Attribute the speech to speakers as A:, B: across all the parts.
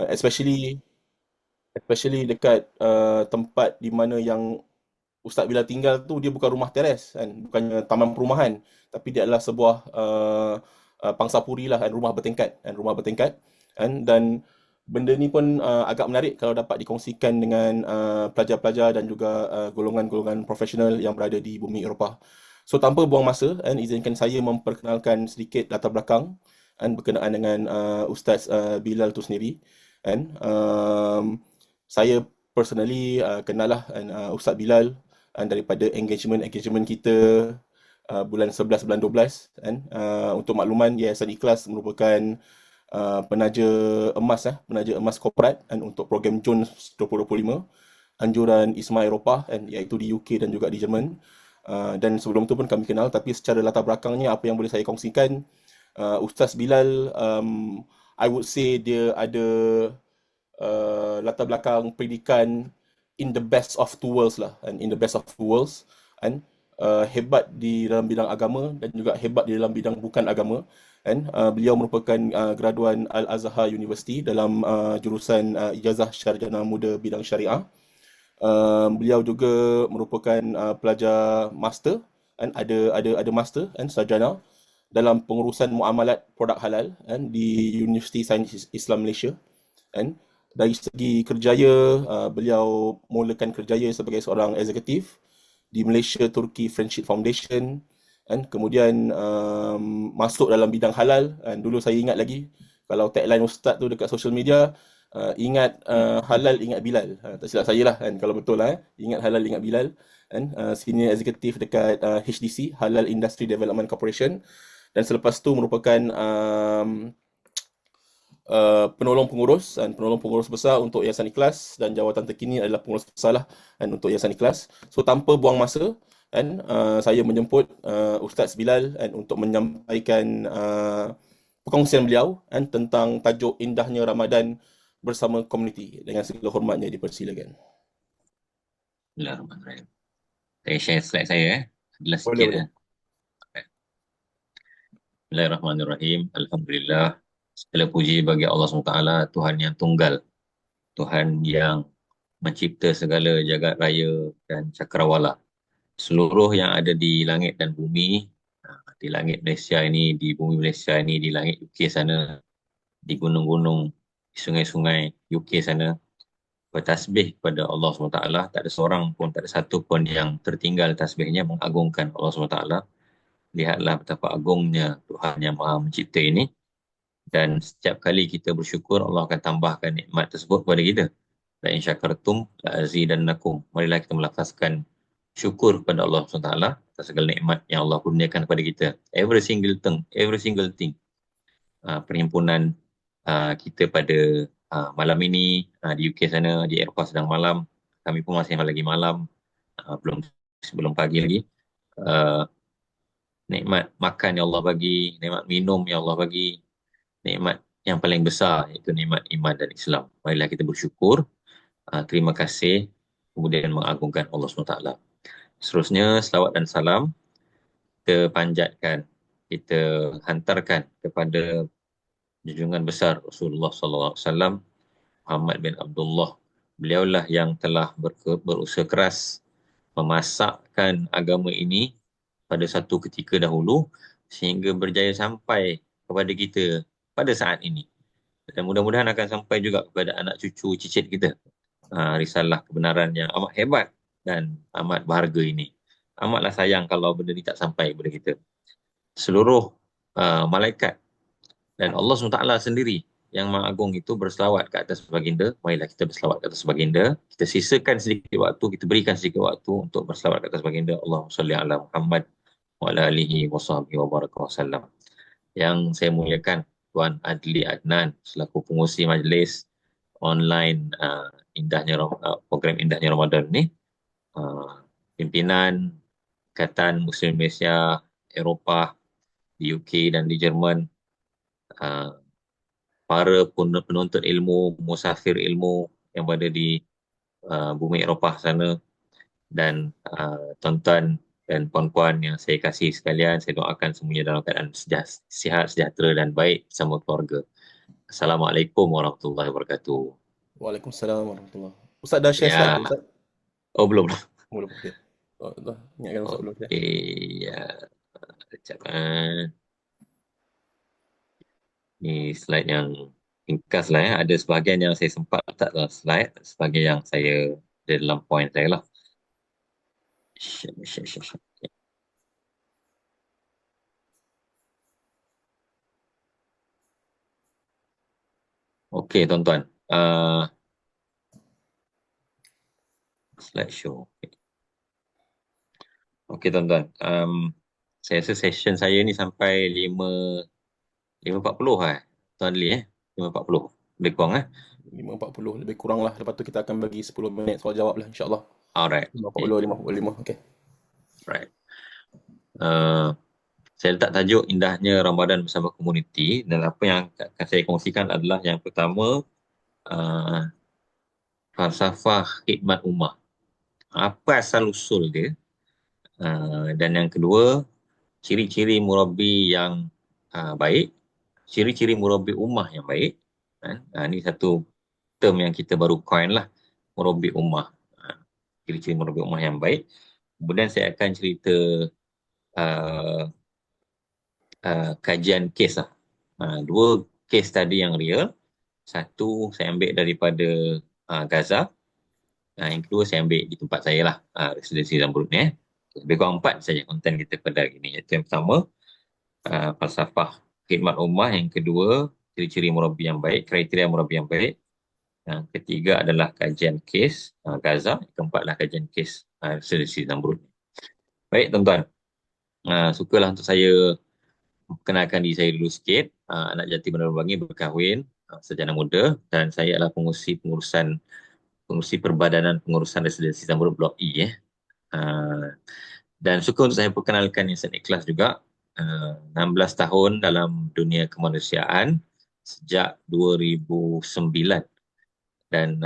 A: especially dekat tempat di mana yang Ustaz Bilal tinggal tu, dia bukan rumah teres kan, bukannya taman perumahan, tapi dia adalah sebuah pangsapuri lah kan, rumah bertingkat kan. Dan benda ni pun agak menarik kalau dapat dikongsikan dengan pelajar-pelajar dan juga golongan-golongan profesional yang berada di bumi Eropah. So tanpa buang masa kan, izinkan saya memperkenalkan sedikit latar belakang kan berkenaan dengan Ustaz Bilal tu sendiri kan. Saya personally kenal lah kan, Ustaz Bilal daripada engagement kita bulan 11 bulan 12 kan. Untuk makluman, Yayasan Ikhlas merupakan penaja penaja emas korporat kan, untuk program Jones 2025 anjuran ISMA Eropah kan, iaitu di UK dan juga di Jerman. Dan sebelum tu pun kami kenal, tapi secara latar belakangnya apa yang boleh saya kongsikan, Ustaz Bilal, I would say dia ada latar belakang pendidikan in the best of two worlds lah, and in the best of two worlds kan. Hebat di dalam bidang agama dan juga hebat di dalam bidang bukan agama kan. Beliau merupakan graduan Al-Azhar University dalam jurusan Ijazah Sarjana Muda bidang Syariah. Beliau juga merupakan pelajar master kan, ada master kan, sarjana dalam pengurusan muamalat produk halal kan, di Universiti Sains Islam Malaysia kan. Dari segi kerjaya, beliau mulakan kerjaya sebagai seorang eksekutif di Malaysia Turki Friendship Foundation kan. Kemudian masuk dalam bidang halal kan. Dulu saya ingat lagi, kalau tagline ustaz tu dekat social media, ingat halal ingat Bilal, tak silap saya lah kan, kalau betul lah ingat halal ingat Bilal kan. Senior eksekutif dekat HDC, Halal Industry Development Corporation, dan selepas tu merupakan penolong pengurus besar untuk Yayasan Ikhlas, dan jawatan terkini adalah pengurus besar lah kan, untuk Yayasan Ikhlas. So tanpa buang masa kan, saya menjemput Ustaz Bilal kan, untuk menyampaikan perkongsian beliau kan, tentang tajuk indahnya Ramadan bersama komuniti. Dengan segala hormatnya dipersilakan.
B: Bismillahirrahmanirrahim. Saya share slide saya adalah
A: Boleh,
B: sikit
A: boleh.
B: Bismillahirrahmanirrahim. Alhamdulillah. Segala puji bagi Allah SWT, Tuhan yang tunggal, Tuhan yang mencipta segala jagat raya dan cakrawala. Seluruh yang ada di langit dan bumi, di langit Malaysia ini, di bumi Malaysia ini, di langit UK sana, di gunung-gunung, di sungai-sungai UK sana, bertasbih kepada Allah SWT. Tak ada seorang pun, tak ada satu pun yang tertinggal tasbihnya mengagungkan Allah SWT. Lihatlah betapa agungnya Tuhan yang Maha Mencipta ini. Dan setiap kali kita bersyukur, Allah akan tambahkan nikmat tersebut kepada kita. La in syakartum la azidannakum. Marilah kita melafazkan syukur kepada Allah SWT atas segala nikmat yang Allah kurniakan kepada kita. Every single thing. Perhimpunan kita pada malam ini di UK sana, di Eropah sedang malam. Kami pun masih lagi malam, belum pagi lagi. Nikmat makan yang Allah bagi, nikmat minum yang Allah bagi, nikmat yang paling besar iaitu nikmat iman dan Islam. Marilah kita bersyukur, terima kasih, kemudian mengagungkan Allah SWT. Seterusnya, selawat dan salam kita panjatkan, kita hantarkan kepada junjungan besar Rasulullah SAW, Muhammad bin Abdullah. Beliaulah yang telah berusaha keras memasakkan agama ini pada satu ketika dahulu sehingga berjaya sampai kepada kita pada saat ini. Dan mudah-mudahan akan sampai juga kepada anak cucu cicit kita. Risalah kebenaran yang amat hebat dan amat berharga ini. Amatlah sayang kalau benda ni tak sampai kepada kita. Seluruh malaikat dan Allah SWT sendiri yang Maha Agung itu berselawat ke atas baginda. Marilah kita berselawat ke atas baginda. Kita sisakan sedikit waktu, kita berikan sedikit waktu untuk berselawat ke atas baginda. Allahumma salli ala Muhammad wa ala alihi wa sahbihi wa baraka wa sallam. Yang saya muliakan Tuan Adli Adnan selaku pengurusi majlis online program Indahnya Ramadan ni, pimpinan Ikatan Muslim Malaysia, Eropah, di UK dan di Jerman, para penuntut ilmu, musafir ilmu yang berada di bumi Eropah sana, dan tuan-tuan dan puan-puan yang saya kasih sekalian, saya doakan semuanya dalam keadaan sihat, sejahtera dan baik bersama keluarga. Assalamualaikum warahmatullahi wabarakatuh.
A: Waalaikumsalam warahmatullahi. Ustaz dah share slide
B: Ya,
A: ke Ustaz?
B: oh belum.
A: Belum, okey. Oh, dah. Ingatkan Ustaz belum share.
B: Okey, ya. Sekejap. Ni slide yang ringkas lah ya. Ada sebahagian yang saya sempat letak dalam slide, sebahagian yang saya ada dalam point saya lah. Syap. Okey, tuan-tuan. Slide show. Okey, tuan-tuan. Saya rasa session saya ni sampai 5.40 lah. Tuan Ali 5.40. Lebih kurang
A: 5.40 lebih kurang lah. Lepas tu kita akan bagi 10 minit soal jawab lah insyaAllah.
B: Alright.
A: 5.40, 5.45. Okey.
B: Right. Saya letak tajuk indahnya Ramadan bersama komuniti, dan apa yang akan saya kongsikan adalah yang pertama, falsafah khidmat ummah. Apa asal usul dia? Dan yang kedua, ciri-ciri murabi yang baik, ciri-ciri murabi ummah yang baik. Ini satu term yang kita baru coin lah, murabi ummah. Ciri-ciri murabi ummah yang baik. Kemudian saya akan cerita kajian kes lah. Dua kes tadi yang real. Satu saya ambil daripada Gaza. Yang kedua saya ambil di tempat saya lah, residensi Zamrud ni. Lebih kurang 4 saja konten kita pada hari ini. Iaitu yang pertama, falsafah khidmat ummah. Yang kedua, ciri-ciri murabi yang baik, kriteria murabi yang baik. Yang ketiga adalah kajian kes Gaza. Yang keempat adalah kajian kes residensi Zamrud. Baik tuan-tuan, sukalah untuk saya kenalkan diri saya dulu sikit. Anak Jati Bandar Bangi, berkahwin, sarjana muda, dan saya adalah pengurusi Perbadanan Pengurusan Residensi Zamrud Blok E. Dan suka untuk saya perkenalkan Insan Ikhlas juga. 16 tahun dalam dunia kemanusiaan sejak 2009, dan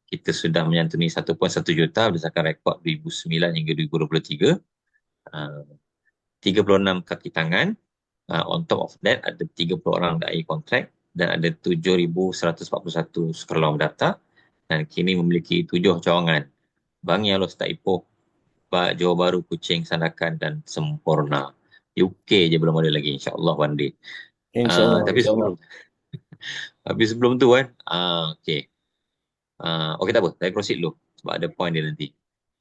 B: kita sudah menyantuni 1.1 juta berdasarkan rekod 2009 hingga 2023. 36 kaki tangan. On top of that, ada 30 orang dai kontrak dan ada 7,141 sukarelawan berdaftar, dan kini memiliki 7 cawangan: Bangi, Alor, Setak Ipoh, Johor Bahru, Kuching, Sandakan dan Semporna. UK je belum ada lagi, insyaAllah one day.
A: InsyaAllah.
B: Tapi sebelum tu kan, okey. Okey, tak apa, saya proceed dulu sebab ada point dia nanti.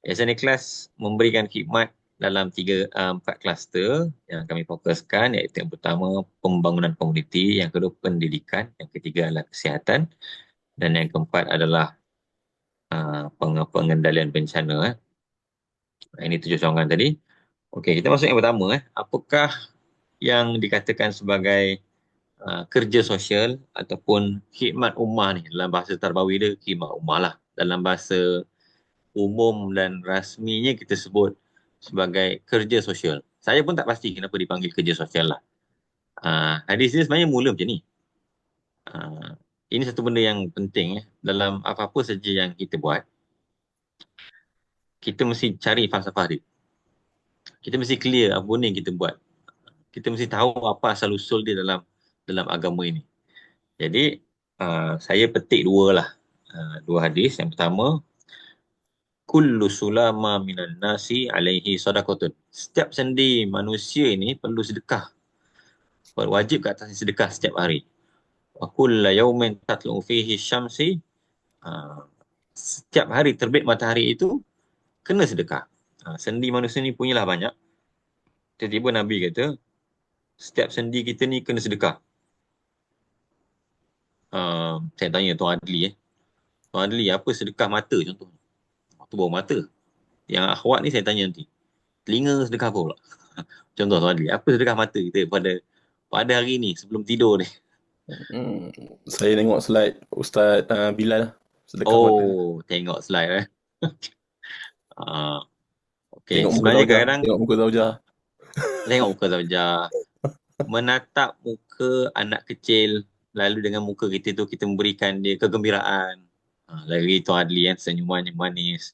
B: Yayasan Ikhlas memberikan khidmat dalam 4 kluster yang kami fokuskan, iaitu yang pertama pembangunan komuniti, yang kedua pendidikan, yang ketiga adalah kesihatan, dan yang keempat adalah pengendalian bencana. Ini 7 cawangan tadi. Okey, kita masuk yang pertama. Apakah yang dikatakan sebagai kerja sosial ataupun khidmat ummah ni? Dalam bahasa Tarbawi dia khidmat ummah lah. Dalam bahasa umum dan rasminya kita sebut sebagai kerja sosial. Saya pun tak pasti kenapa dipanggil kerja sosial lah. Hadis ni sebenarnya mula macam ni. Ini satu benda yang penting dalam apa-apa saja yang kita buat. Kita mesti cari falsafah dia. Kita mesti clear apa benda yang kita buat. Kita mesti tahu apa asal usul dia dalam agama ini. Jadi saya petik dua hadis. Yang pertama, kullu sulama minan nasi alaihi sadaqatun. Setiap sendi manusia ini perlu sedekah. Wajib ke atas sedekah setiap hari. Wa kullu yawmin tatlu fihi syamsi. Setiap hari terbit matahari itu kena sedekah. Sendi manusia ni punyalah banyak. Tiba-tiba Nabi kata, setiap sendi kita ni kena sedekah. Saya tanya Tuan Adli. Tuan Adli, apa sedekah mata contoh? Itu baru mata. Yang akhwat ni saya tanya nanti. Telinga sedekah apa pula? Contoh Tuan Adli, apa sedekah mata kita pada hari ni sebelum tidur ni?
A: Saya tengok slide Ustaz Bilal sedekah mata.
B: Tengok slide Okey,
A: Tengok muka
B: sebenarnya
A: Zaujah.
B: kadang
A: Tengok muka Zaujah.
B: tengok muka Zaujah. Menatap muka anak kecil, lalu dengan muka kita tu kita memberikan dia kegembiraan. Lagi Tuan Adli senyuman yang manis.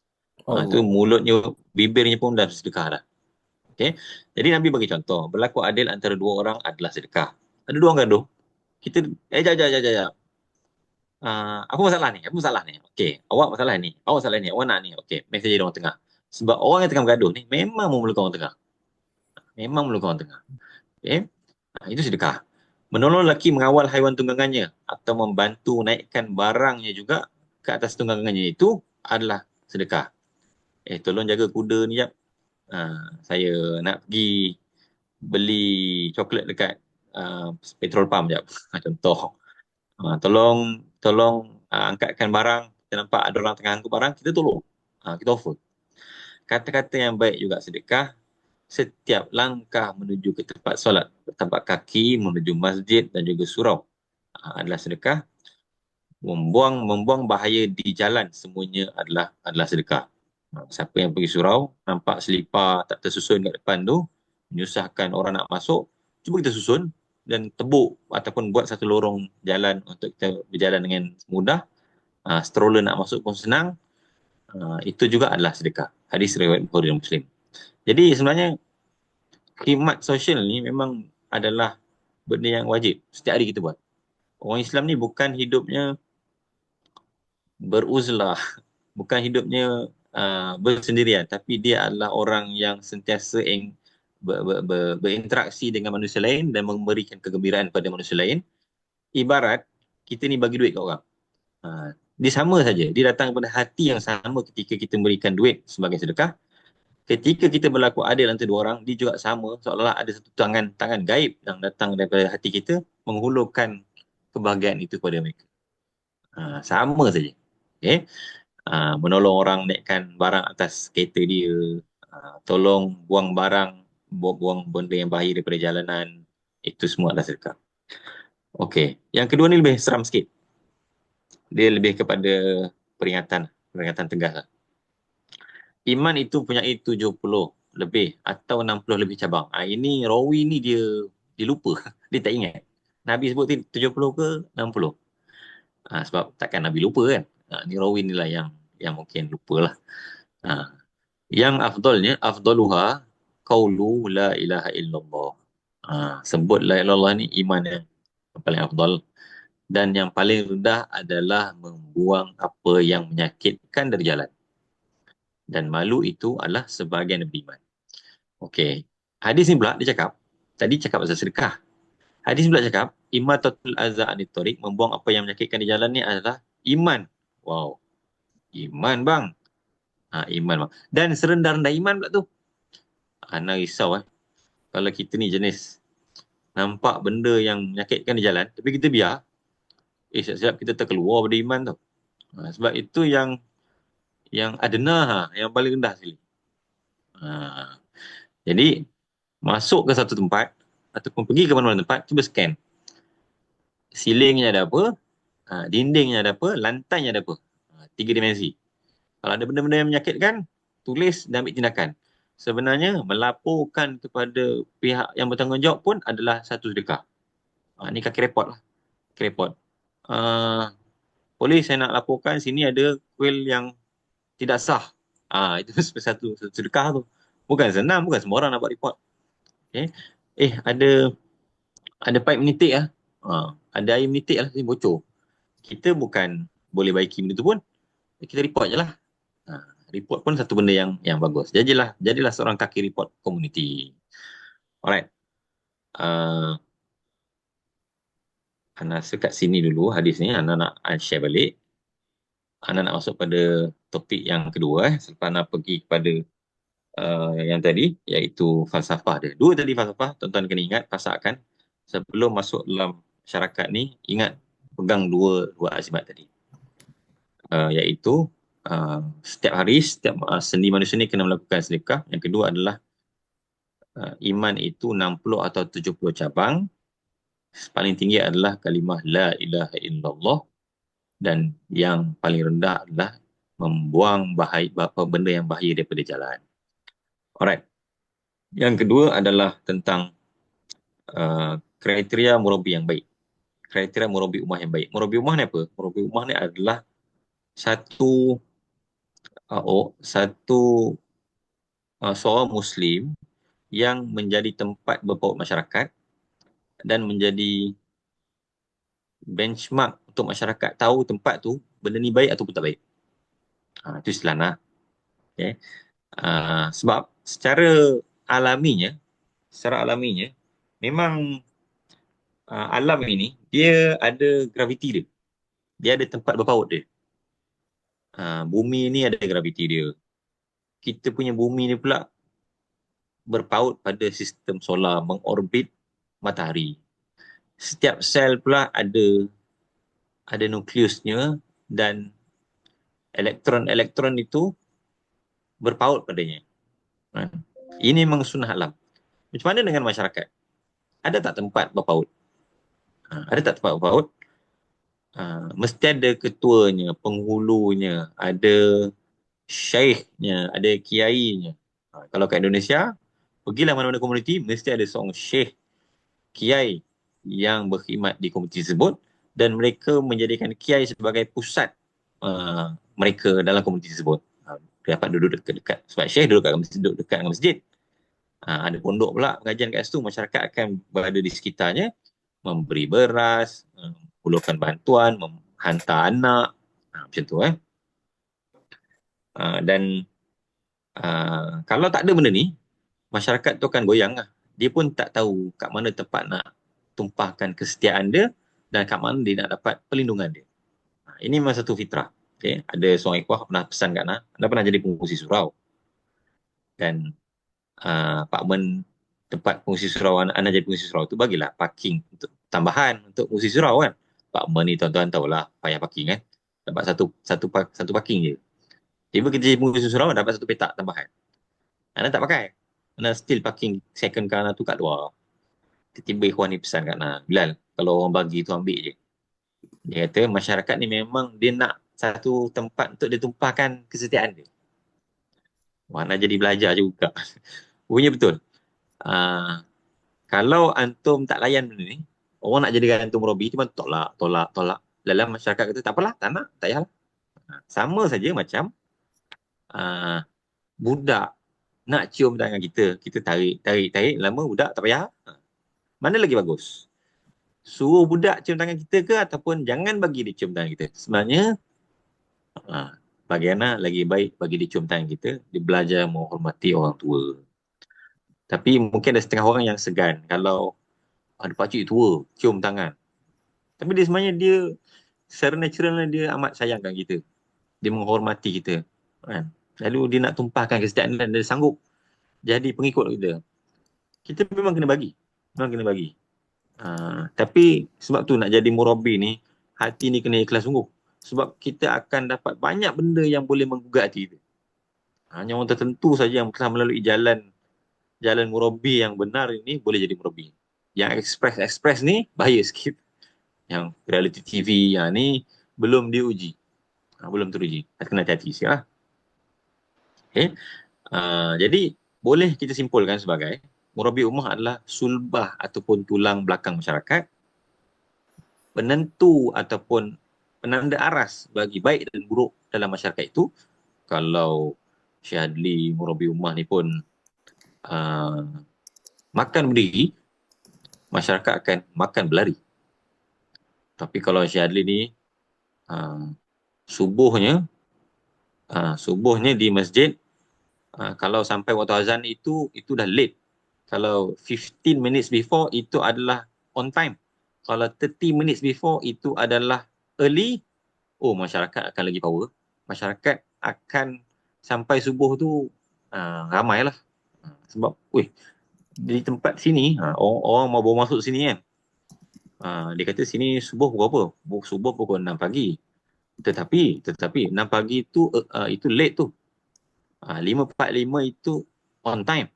B: Tu mulutnya, bibirnya pun dah sedekah dah. Okay. Jadi Nabi bagi contoh, berlaku adil antara dua orang adalah sedekah. Ada dua orang gaduh, kita, jap, jap, jap, jap, jap. Apa masalah ni? Apa masalah ni? Okey, awak masalah ni. Awak masalah ni. Awak nak ni. Okey, mari saya jadi orang tengah. Sebab orang yang tengah bergaduh ni memang memerlukan orang tengah. Memang memerlukan orang tengah. Okey. Itu sedekah. Menolong lelaki mengawal haiwan tunggangannya atau membantu naikkan barangnya juga ke atas tunggangannya itu adalah sedekah. Tolong jaga kuda ni jap. Saya nak pergi beli coklat dekat petrol pump jap. Contoh. Tolong tolong angkatkan barang. Kita nampak ada orang tengah angkut barang, kita tolong. Kita offer. Kata-kata yang baik juga sedekah. Setiap langkah menuju ke tempat solat, bertapak kaki menuju masjid dan juga surau adalah sedekah. Membuang bahaya di jalan semuanya adalah sedekah. Siapa yang pergi surau nampak selipar tak tersusun kat depan tu, menyusahkan orang nak masuk, cuba kita susun dan tebuk ataupun buat satu lorong jalan untuk kita berjalan dengan mudah. Stroller nak masuk pun senang. Itu juga adalah sedekah. Hadis riwayat Bukhari dan Muslim. Jadi sebenarnya khidmat sosial ni memang adalah benda yang wajib setiap hari kita buat. Orang Islam ni bukan hidupnya beruzlah, bukan hidupnya bersendirian, tapi dia adalah orang yang sentiasa berinteraksi dengan manusia lain dan memberikan kegembiraan kepada manusia lain. Ibarat kita ni bagi duit ke orang. Dia sama saja. Dia datang kepada hati yang sama ketika kita memberikan duit sebagai sedekah. Ketika kita berlaku adil antara dua orang, dia juga sama, seolah-olah ada satu tangan gaib yang datang daripada hati kita menghulurkan kebahagiaan itu kepada mereka. Sama saja. Okay? Menolong orang naikkan barang atas kereta dia, tolong buang buang benda yang bahaya daripada jalanan, itu semua adalah sedekah. Okey, yang kedua ni lebih seram sikit. Dia lebih kepada peringatan tegas lah. Iman itu punyai 70 lebih atau 60 lebih cabang. Ini rawi ni dia lupa. Dia tak ingat. Nabi sebut 70 ke 60. Sebab takkan Nabi lupa kan. Ni rawi ni lah yang mungkin lupa lah. Yang afdaluha qaulu la ilaha illallah. Sebut la ilaha illallah ni iman yang paling afdal. Dan yang paling rendah adalah membuang apa yang menyakitkan dari jalan. Dan malu itu adalah sebahagian daripada iman. Okey. Hadis ni pula dia cakap, tadi cakap pasal sedekah. Hadis ni pula cakap, imatatul azza anit tariq, membuang apa yang menyakitkan di jalan ni adalah iman. Wow. Iman bang. Iman bang. Dan serendah-rendah iman pula tu. Ana risau kalau kita ni jenis nampak benda yang menyakitkan di jalan, tapi kita biar, siap-siap kita terkeluar pada iman tu. Sebab itu yang adna, yang paling rendah sekali. Jadi, masuk ke satu tempat, ataupun pergi ke mana-mana tempat, cuba scan. Silingnya ada apa, dindingnya ada apa, lantainya ada apa. 3 dimensi. Kalau ada benda-benda yang menyakitkan, tulis dan ambil tindakan. Sebenarnya, melaporkan kepada pihak yang bertanggungjawab pun adalah satu sedekah. Ni kaki report lah. Kaki report. Polis, saya nak laporkan sini ada kuil yang tidak sah. Itu satu sedekah tu. Bukan senang, bukan semua orang nak buat report. Okay. Ada pipe menitik lah. Ada air menitik lah, bocor. Kita bukan boleh baiki benda tu pun. Kita report je lah. Report pun satu benda yang bagus. Jadilah seorang kaki report community. Alright. Ana rasa kat sini dulu hadis ni. Ana nak share balik. Ana nak masuk pada topik yang kedua. Selepas Ana pergi kepada yang tadi, iaitu falsafah dia. Dua tadi falsafah, tuan-tuan kena ingat, pasakan. Sebelum masuk dalam masyarakat ni, ingat pegang dua azimat tadi. Iaitu setiap hari, setiap sendi manusia ni kena melakukan sedekah. Yang kedua adalah iman itu 60 atau 70 cabang. Paling tinggi adalah kalimah la ilaha illallah. Dan yang paling rendah adalah membuang benda yang bahaya daripada jalan. Alright. Yang kedua adalah tentang kriteria murabi yang baik. Kriteria murabi ummah yang baik. Murabi ummah ni apa? Murabi ummah ni adalah satu seorang Muslim yang menjadi tempat berpaut masyarakat dan menjadi benchmark untuk masyarakat tahu tempat tu benda ni baik ataupun tak baik. Itu istilah nah. Okay. Sebab secara alaminya memang alam ini dia ada graviti dia. Dia ada tempat berpaut dia. Bumi ni ada graviti dia. Kita punya bumi ni pula berpaut pada sistem solar, mengorbit matahari. Setiap sel pula ada nukleusnya dan elektron-elektron itu berpaut padanya. Ini memang sunnah alam. Macam mana dengan masyarakat? Ada tak tempat berpaut? Ada tak tempat berpaut? Mesti ada ketuanya, penghulunya, ada syekhnya, ada kiainya. Kalau kat Indonesia, pergilah mana-mana komuniti, mesti ada seorang syekh, kiai yang berkhidmat di komuniti tersebut dan mereka menjadikan kiai sebagai pusat mereka dalam komuniti tersebut. Dapat duduk dekat-dekat. Sebab syekh duduk dekat dengan masjid. Ada pondok pula pengajian kat situ, masyarakat akan berada di sekitarnya, memberi beras, hulurkan bantuan, menghantar anak, macam tu dan kalau tak ada benda ni, masyarakat tu akan goyang lah. Dia pun tak tahu kat mana tempat nak tumpahkan kesetiaan dia dan kat mana dia nak dapat perlindungan dia. Ini memang satu fitrah. Okay? Ada seorang ikhwah pernah pesan kat Ana, anda pernah jadi pengurusi surau. Dan Pak Men tempat pengurusi surau, anda jadi pengurusi surau tu bagilah parking untuk tambahan untuk pengurusi surau kan. Pak Men ni tuan-tuan tahulah payah parking kan. Dapat satu parking je. Tiba kita jadi pengurusi surau dapat satu petak tambahan. Anda tak pakai. Anda still parking second car Ana tu kat luar. Tiba-tiba ikhwan ni pesan kat Ana, Bilal, kalau orang bagi tu ambil je. Dia kata masyarakat ni memang dia nak satu tempat untuk dia tumpahkan kesetiaan dia. Mana jadi belajar juga. Punya betul. Kalau antum tak layan benda ni, orang nak jadikan antum murabi, cuma tolak. Dalam masyarakat kata, tak apalah, tak nak, tak payahlah. Sama saja macam budak nak cium tangan kita. Kita tarik, lama budak tak payah. Mana lagi bagus? Suruh budak cium tangan kita ke ataupun jangan bagi dia cium tangan kita? Sebenarnya, bagaimana lagi baik bagi dia cium tangan kita, dia belajar menghormati orang tua. Tapi mungkin ada setengah orang yang segan kalau ada pakcik tua cium tangan. Tapi dia sebenarnya dia secara naturalnya dia amat sayangkan kita. Dia menghormati kita. Kan? Lalu dia nak tumpahkan kesetiaan dan dia sanggup jadi pengikut kita. Kita memang kena bagi. Tapi sebab tu nak jadi murabi ni, hati ni kena ikhlas sungguh. Sebab kita akan dapat banyak benda yang boleh menggugat hati kita. Hanya orang tertentu saja yang telah melalui jalan murabi yang benar ini boleh jadi murabi. Yang express ni bahaya sikit. Yang reality TV yang ni belum diuji. Belum teruji. Kena hati-hati sikit lah. Okay. Jadi boleh kita simpulkan sebagai murabi ummah adalah sulbah ataupun tulang belakang masyarakat, penentu ataupun penanda aras bagi baik dan buruk dalam masyarakat itu. Kalau Syadli murabi ummah ni pun makan berdiri, masyarakat akan makan berlari. Tapi kalau Syadli ni subuhnya di masjid, kalau sampai waktu azan itu dah late. Kalau 15 minutes before itu adalah on time. Kalau 30 minutes before itu adalah early, masyarakat akan lagi power. Masyarakat akan sampai subuh tu ramailah. Sebab di tempat sini orang mau bawa masuk sini kan. Dia kata sini subuh pukul apa? Subuh pukul 6 pagi. Tetapi 6 pagi itu late tu. 5.45 itu on time.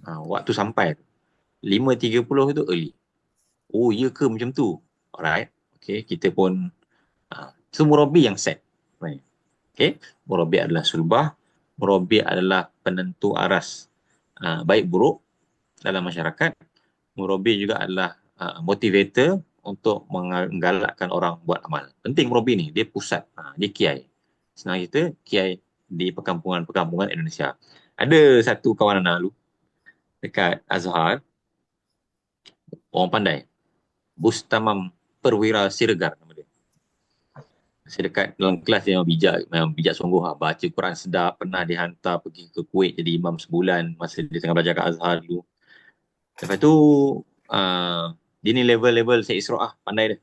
B: Waktu sampai 5.30 itu early. Ya ke macam tu? Alright. Okay, kita pun murabi yang set. Right. Okay, murabi adalah sulbah. Murabi adalah penentu aras baik buruk dalam masyarakat. Murabi juga adalah motivator untuk menggalakkan orang buat amal. Penting murabi ni, dia pusat, dia kiai. Senang kita, kiai di perkampungan Indonesia. Ada satu kawan anak dulu dekat Azhar, orang pandai, Bustamam Perwira Siregar nama dia. Saya dekat dalam kelas dia memang bijak sungguh lah. Baca Quran sedap, pernah dihantar pergi ke Kuwait jadi imam sebulan masa dia tengah belajar kat Azhar dulu. Lepas tu, dia ni level-level Syed Isra' lah, pandai dia.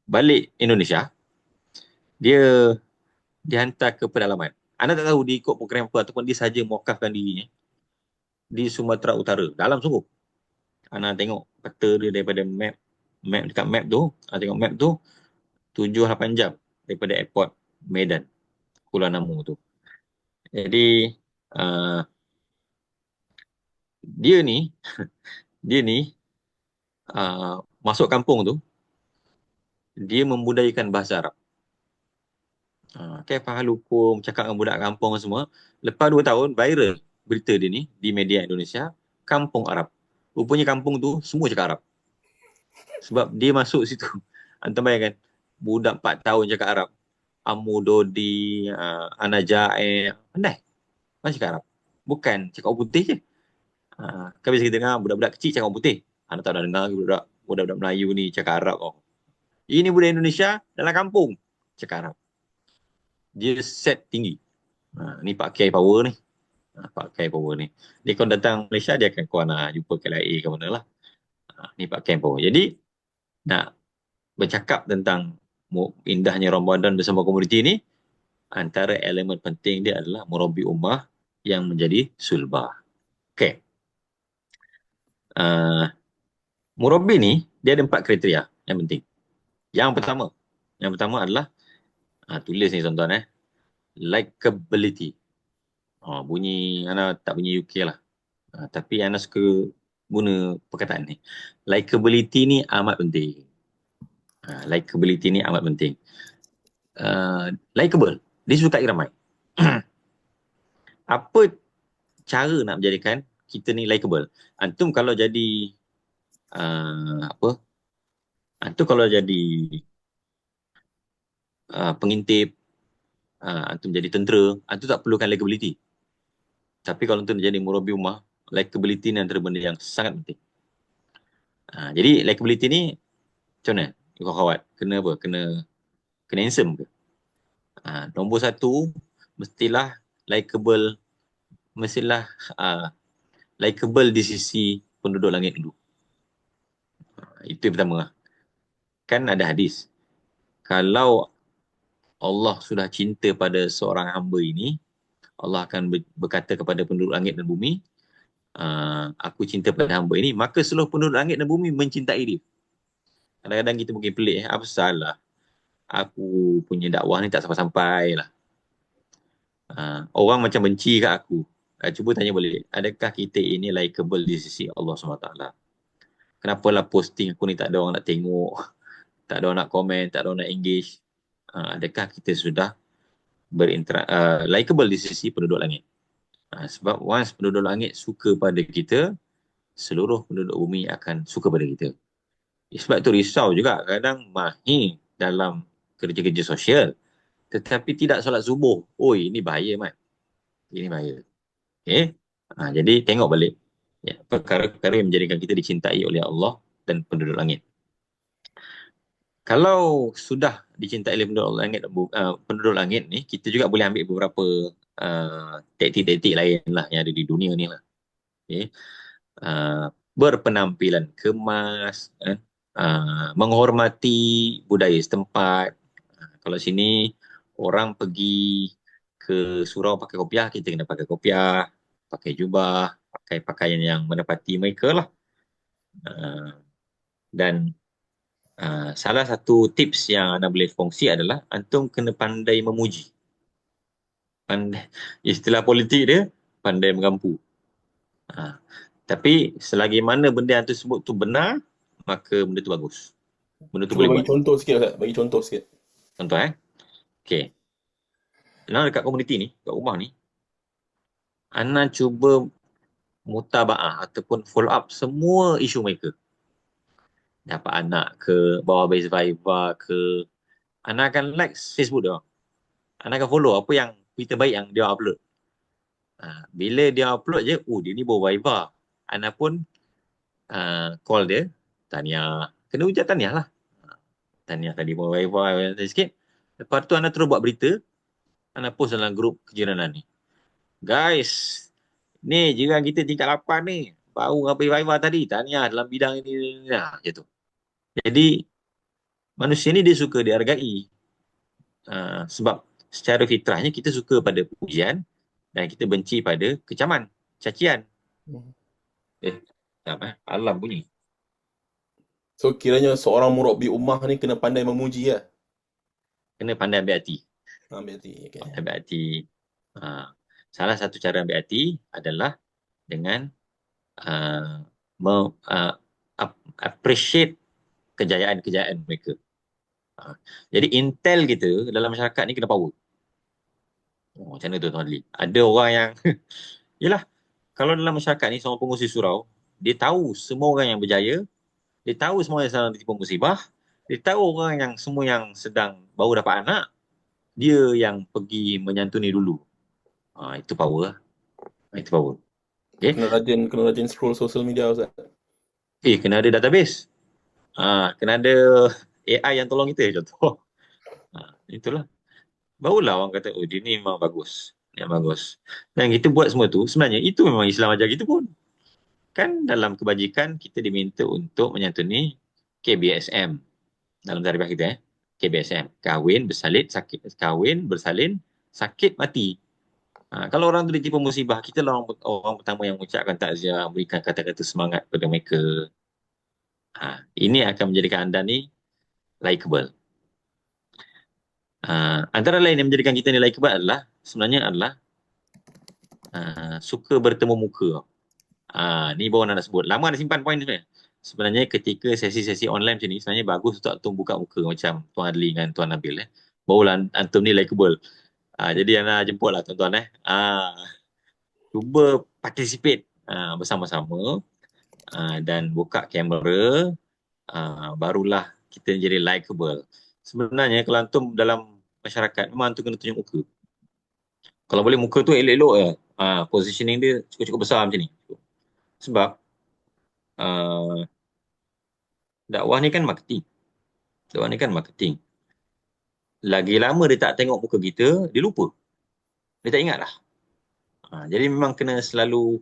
B: Balik Indonesia, dia dihantar ke pedalaman. Anda tak tahu dia ikut program apa ataupun dia saja mewakafkan dirinya di Sumatera Utara. Dalam sungguh. Anda tengok peta dia daripada map dekat map tu, tengok map tu 7-8 jam daripada airport Medan, Kuala Namu tu. Jadi dia ni dia ni masuk kampung tu, dia membudayakan bahasa Arab. Fahal hukum, cakap dengan budak kampung semua. Lepas 2 tahun, viral berita dia ni di media Indonesia, kampung Arab. Rupanya kampung tu semua cakap Arab. Sebab dia masuk situ. Antum bayangkan, budak 4 tahun cakap Arab. Amu Dodi, Ana Jae, pandai. Mana cakap Arab? Bukan cakap orang putih je. Kan biasa kita dengar budak-budak kecil cakap orang putih. Anda tak nak dengar budak-budak Melayu ni cakap Arab. Ini budak Indonesia dalam kampung cakap Arab. Dia set tinggi. Ni Pak Kiai Power ni. Pak Kiai Power ni. Dia kalau datang Malaysia, dia akan kau nak jumpa KLIA ke mana lah. Ni Pak Kiai Power. Jadi, nak bercakap tentang indahnya Ramadan bersama komuniti ni, antara elemen penting dia adalah murabi ummah yang menjadi sulbah. Okay. Murabi ni, dia ada 4 kriteria yang penting. Yang pertama adalah, tulis ni tuan-tuan likability. Bunyi, Ana tak bunyi UK lah. Tapi Ana suka guna perkataan ni. Likability ni amat penting. Likability ni amat penting. Likeable, disukai ramai. Apa cara nak menjadikan kita ni likeable? Antum kalau jadi antum kalau jadi pengintip, antum jadi tentera, antum tak perlukan likability. Tapi kalau antum jadi murabi ummah, likability ni antara benda yang sangat penting. Jadi likability ni macam mana? Kau khawat, kena apa? Kena handsome ke? Nombor 1, mestilah likable di sisi penduduk langit dulu. Itu yang pertama lah. Kan ada hadis, kalau Allah sudah cinta pada seorang hamba ini, Allah akan berkata kepada penduduk langit dan bumi, aku cinta pada hamba ini, maka seluruh penduduk langit dan bumi mencintai dia. Kadang-kadang kita mungkin pelik, apa salah? Aku punya dakwah ni tak sampai-sampai lah. Orang macam benci kat aku. Cuba tanya balik, adakah kita ini likeable di sisi Allah SWT? Kenapalah posting aku ni tak ada orang nak tengok, tak ada orang nak komen, tak ada orang nak engage? Adakah kita sudah likeable di sisi penduduk langit? Sebab once penduduk langit suka pada kita, seluruh penduduk bumi akan suka pada kita. Sebab tu risau juga kadang mahir dalam kerja-kerja sosial tetapi tidak solat subuh. Ini bahaya, Mat. Ini bahaya. Okay? Jadi tengok balik perkara-perkara yang menjadikan kita dicintai oleh Allah dan penduduk langit. Kalau sudah dicintai oleh penduduk langit ni, kita juga boleh ambil beberapa taktik-taktik lain lah yang ada di dunia ni lah. Okay? Berpenampilan kemas, menghormati budaya setempat. Kalau sini orang pergi ke surau pakai kopiah, kita kena pakai kopiah, pakai jubah, pakai pakaian yang menepati mereka lah. Dan salah satu tips yang anda boleh kongsi adalah antum kena pandai memuji. Istilah politik dia, pandai mengampu. Tapi selagi mana benda yang antum sebut tu benar, maka benda tu bagus. Benda tu
A: Cuba
B: boleh
A: bagi
B: buat.
A: contoh sikit, Ustaz. Bagi contoh sikit.
B: Contoh Okay. Dekat komuniti ni, kat rumah ni, Ana cuba mutaba'ah ataupun follow up semua isu mereka. Dapat anak ke, bawa base Viva ke, Ana akan like Facebook dia. Ana akan follow apa yang berita baik yang dia upload. Bila dia upload je, dia ni bawa Viva. Ana pun call dia, tanya, kena ucap tahniah lah. Tahniah tadi pun wifi sikit. Lepas tu anda terus buat berita, anda post dalam grup kejiranan ni. Guys, ni jiran kita tingkat 8 ni. Baru habis wifi tadi. Tahniah dalam bidang ini. Nah, macam tu. Jadi, manusia ni dia suka dihargai. Sebab secara fitrahnya kita suka pada pujian dan kita benci pada kecaman, cacian. Alam bunyi.
A: So kiranya seorang murabbi ummah ni kena pandai memuji lah.
B: Kena pandai ambil hati.
A: Ambil hati. Okay.
B: Ambil hati. Salah satu cara ambil hati adalah dengan appreciate kejayaan-kejayaan mereka. Jadi intel kita dalam masyarakat ni kena power. Macam mana tu Tuan Ali? Ada orang yang yelah, kalau dalam masyarakat ni seorang pengurusi surau, dia tahu semua orang yang berjaya, dia tahu semua yang sedang ditipu musibah, dia tahu orang yang semua yang sedang baru dapat anak, dia yang pergi menyantuni dulu. Itu power. Itu power. Okay?
A: Kena rajin scroll social media, Ustaz.
B: Kena ada database. Kena ada AI yang tolong kita, contoh. Itulah. Barulah orang kata, oh dia ni memang bagus. Yang bagus. Dan kita buat semua tu, sebenarnya itu memang Islam ajar kita pun. Kan dalam kebajikan, kita diminta untuk menyantuni KBSM. Dalam tarikh kita, KBSM. Kahwin, bersalin, sakit, mati. Kalau orang tu ditipu musibah, kita lah orang pertama yang mengucapkan takziah, berikan kata-kata semangat kepada mereka. Ini akan menjadikan anda ni likeable. Antara lain yang menjadikan kita ni likeable adalah suka bertemu muka. Ni baru nak sebut. Lama nak simpan poin sebenarnya. Sebenarnya ketika sesi-sesi online macam ni, sebenarnya bagus untuk antum buka muka macam Tuan Adli dengan Tuan Nabil. Barulah antum ni likeable. Jadi anda jemput lah tuan-tuan. Cuba participate bersama-sama dan buka kamera, barulah kita jadi likeable. Sebenarnya kalau antum dalam masyarakat, memang antum kena tunjuk muka. Kalau boleh muka tu elok-elok je. Positioning dia cukup-cukup besar macam ni. Sebab dakwah ni kan marketing. Lagi lama dia tak tengok muka kita, dia lupa. Dia tak ingat lah. Jadi memang kena selalu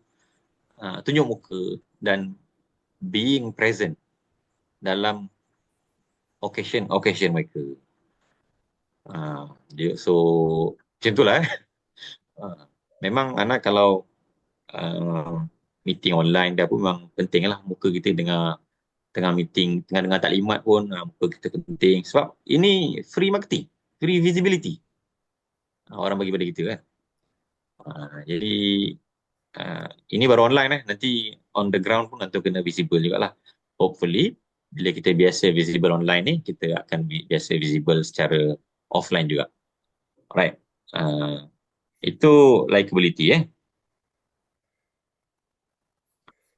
B: tunjuk muka dan being present dalam occasion mereka. So macam itulah. Memang anak kalau meeting online dah pun memang penting lah muka kita tengah meeting, tengah dengar taklimat pun muka kita penting. Sebab ini free marketing, free visibility. Orang bagi pada kita kan. Jadi ini baru online nanti on the ground pun nanti kena visible jugalah. Hopefully bila kita biasa visible online ni, kita akan biasa visible secara offline juga. Alright. Itu likability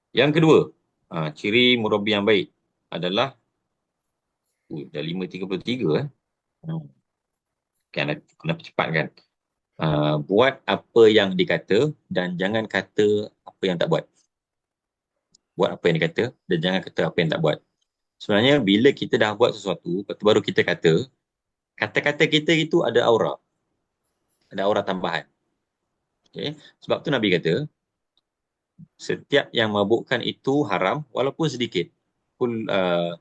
B: Yang kedua, ciri murabbi yang baik adalah dah 5.33 kena cepat kan. Buat apa yang dikata dan jangan kata apa yang tak buat. Buat apa yang dikata dan jangan kata apa yang tak buat. Sebenarnya bila kita dah buat sesuatu, baru kita kata, kata-kata kita itu ada aura. Ada aura tambahan. Okay? Sebab tu Nabi kata, setiap yang mabukkan itu haram walaupun sedikit. Macam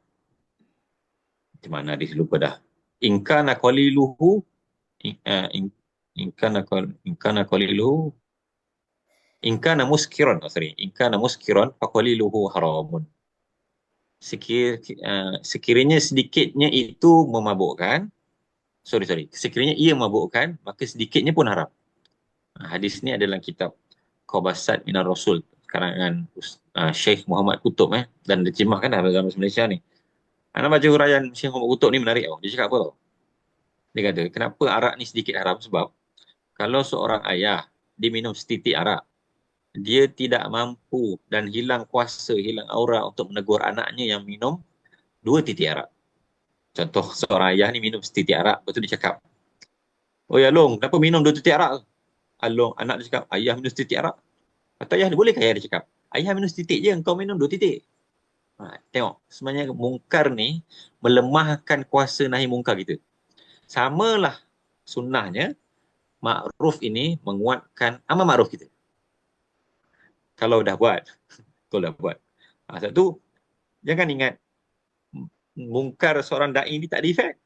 B: mana dia lupa dah. Inkana qaliluhu inkana muskiran faqaliluhu haramun. Sekiranya sedikitnya itu memabukkan, sekiranya ia memabukkan, maka sedikitnya pun haram. Hadis ni adalah kitab Qabasat Minar Rasul karangan Syekh Muhammad Kutub dan diterjemahkan dalam bahasa Malaysia ni. Anda baca huraian Syekh Muhammad Kutub ni menarik tau. Dia cakap apa tau? Dia kata, kenapa arak ni sedikit haram? Sebab kalau seorang ayah dia minum setitik arak, dia tidak mampu dan hilang kuasa, hilang aura untuk menegur anaknya yang minum 2 titik arak. Contoh, seorang ayah ni minum setitik arak, lepas tu dia cakap, "Oh ya Long, kenapa minum 2 titik arak?" Long, anak dia cakap, "Ayah minum setitik arak." Kata ayah dia, "Bolehkah ayah dia cakap, ayah minum setitik je, engkau minum 2 titik?" Tengok, sebenarnya mungkar ni melemahkan kuasa nahi mungkar kita. Samalah sunnahnya, makruf ini menguatkan amal makruf kita. Kalau dah buat, kalau dah buat. Sebab tu, jangan ingat mungkar seorang da'i ni tak ada efek.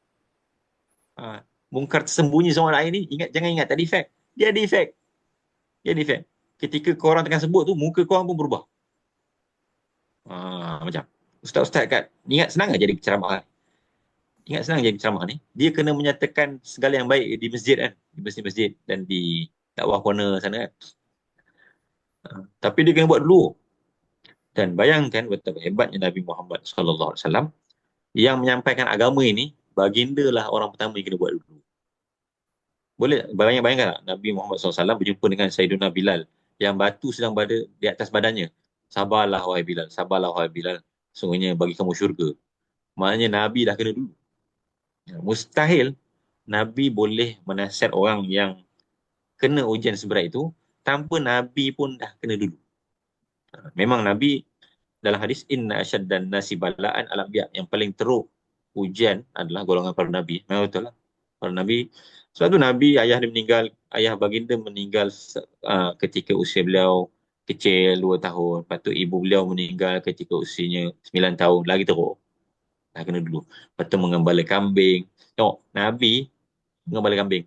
B: Mungkar tersembunyi seorang da'i ni, jangan ingat tak ada efek. Dia ada efek. Dia ada efek. Ketika korang tengah sebut tu, muka korang pun berubah. Macam ustaz-ustaz kat, ingat senang jadi ceramah. Ingat senang jadi ceramah ni. Dia kena menyatakan segala yang baik di masjid kan. Di masjid-masjid dan di dakwah corner sana kan. Tapi dia kena buat dulu. Dan bayangkan betapa hebatnya Nabi Muhammad SAW yang menyampaikan agama ini, baginda lah orang pertama yang kena buat dulu. Boleh bayangkan tak Nabi Muhammad SAW berjumpa dengan Sayyidina Bilal yang batu sedang berada di atas badannya. Sabarlah wahai Bilal, sabarlah wahai Bilal. Sungguhnya bagi kamu syurga. Maknanya Nabi dah kena dulu. Mustahil Nabi boleh menasihat orang yang kena ujian seberat itu tanpa Nabi pun dah kena dulu. Memang Nabi dalam hadis inna asyaddan nasi bala'an al-anbiya, yang paling teruk ujian adalah golongan para nabi. Memang betul lah. Para nabi. Sebab tu Nabi ayah baginda meninggal ketika usia beliau kecil 2 tahun. Lepas tu ibu beliau meninggal ketika usianya 9 tahun. Lagi teruk. Dah kena dulu. Lepas tu mengembala kambing. Tengok, Nabi mengembala kambing.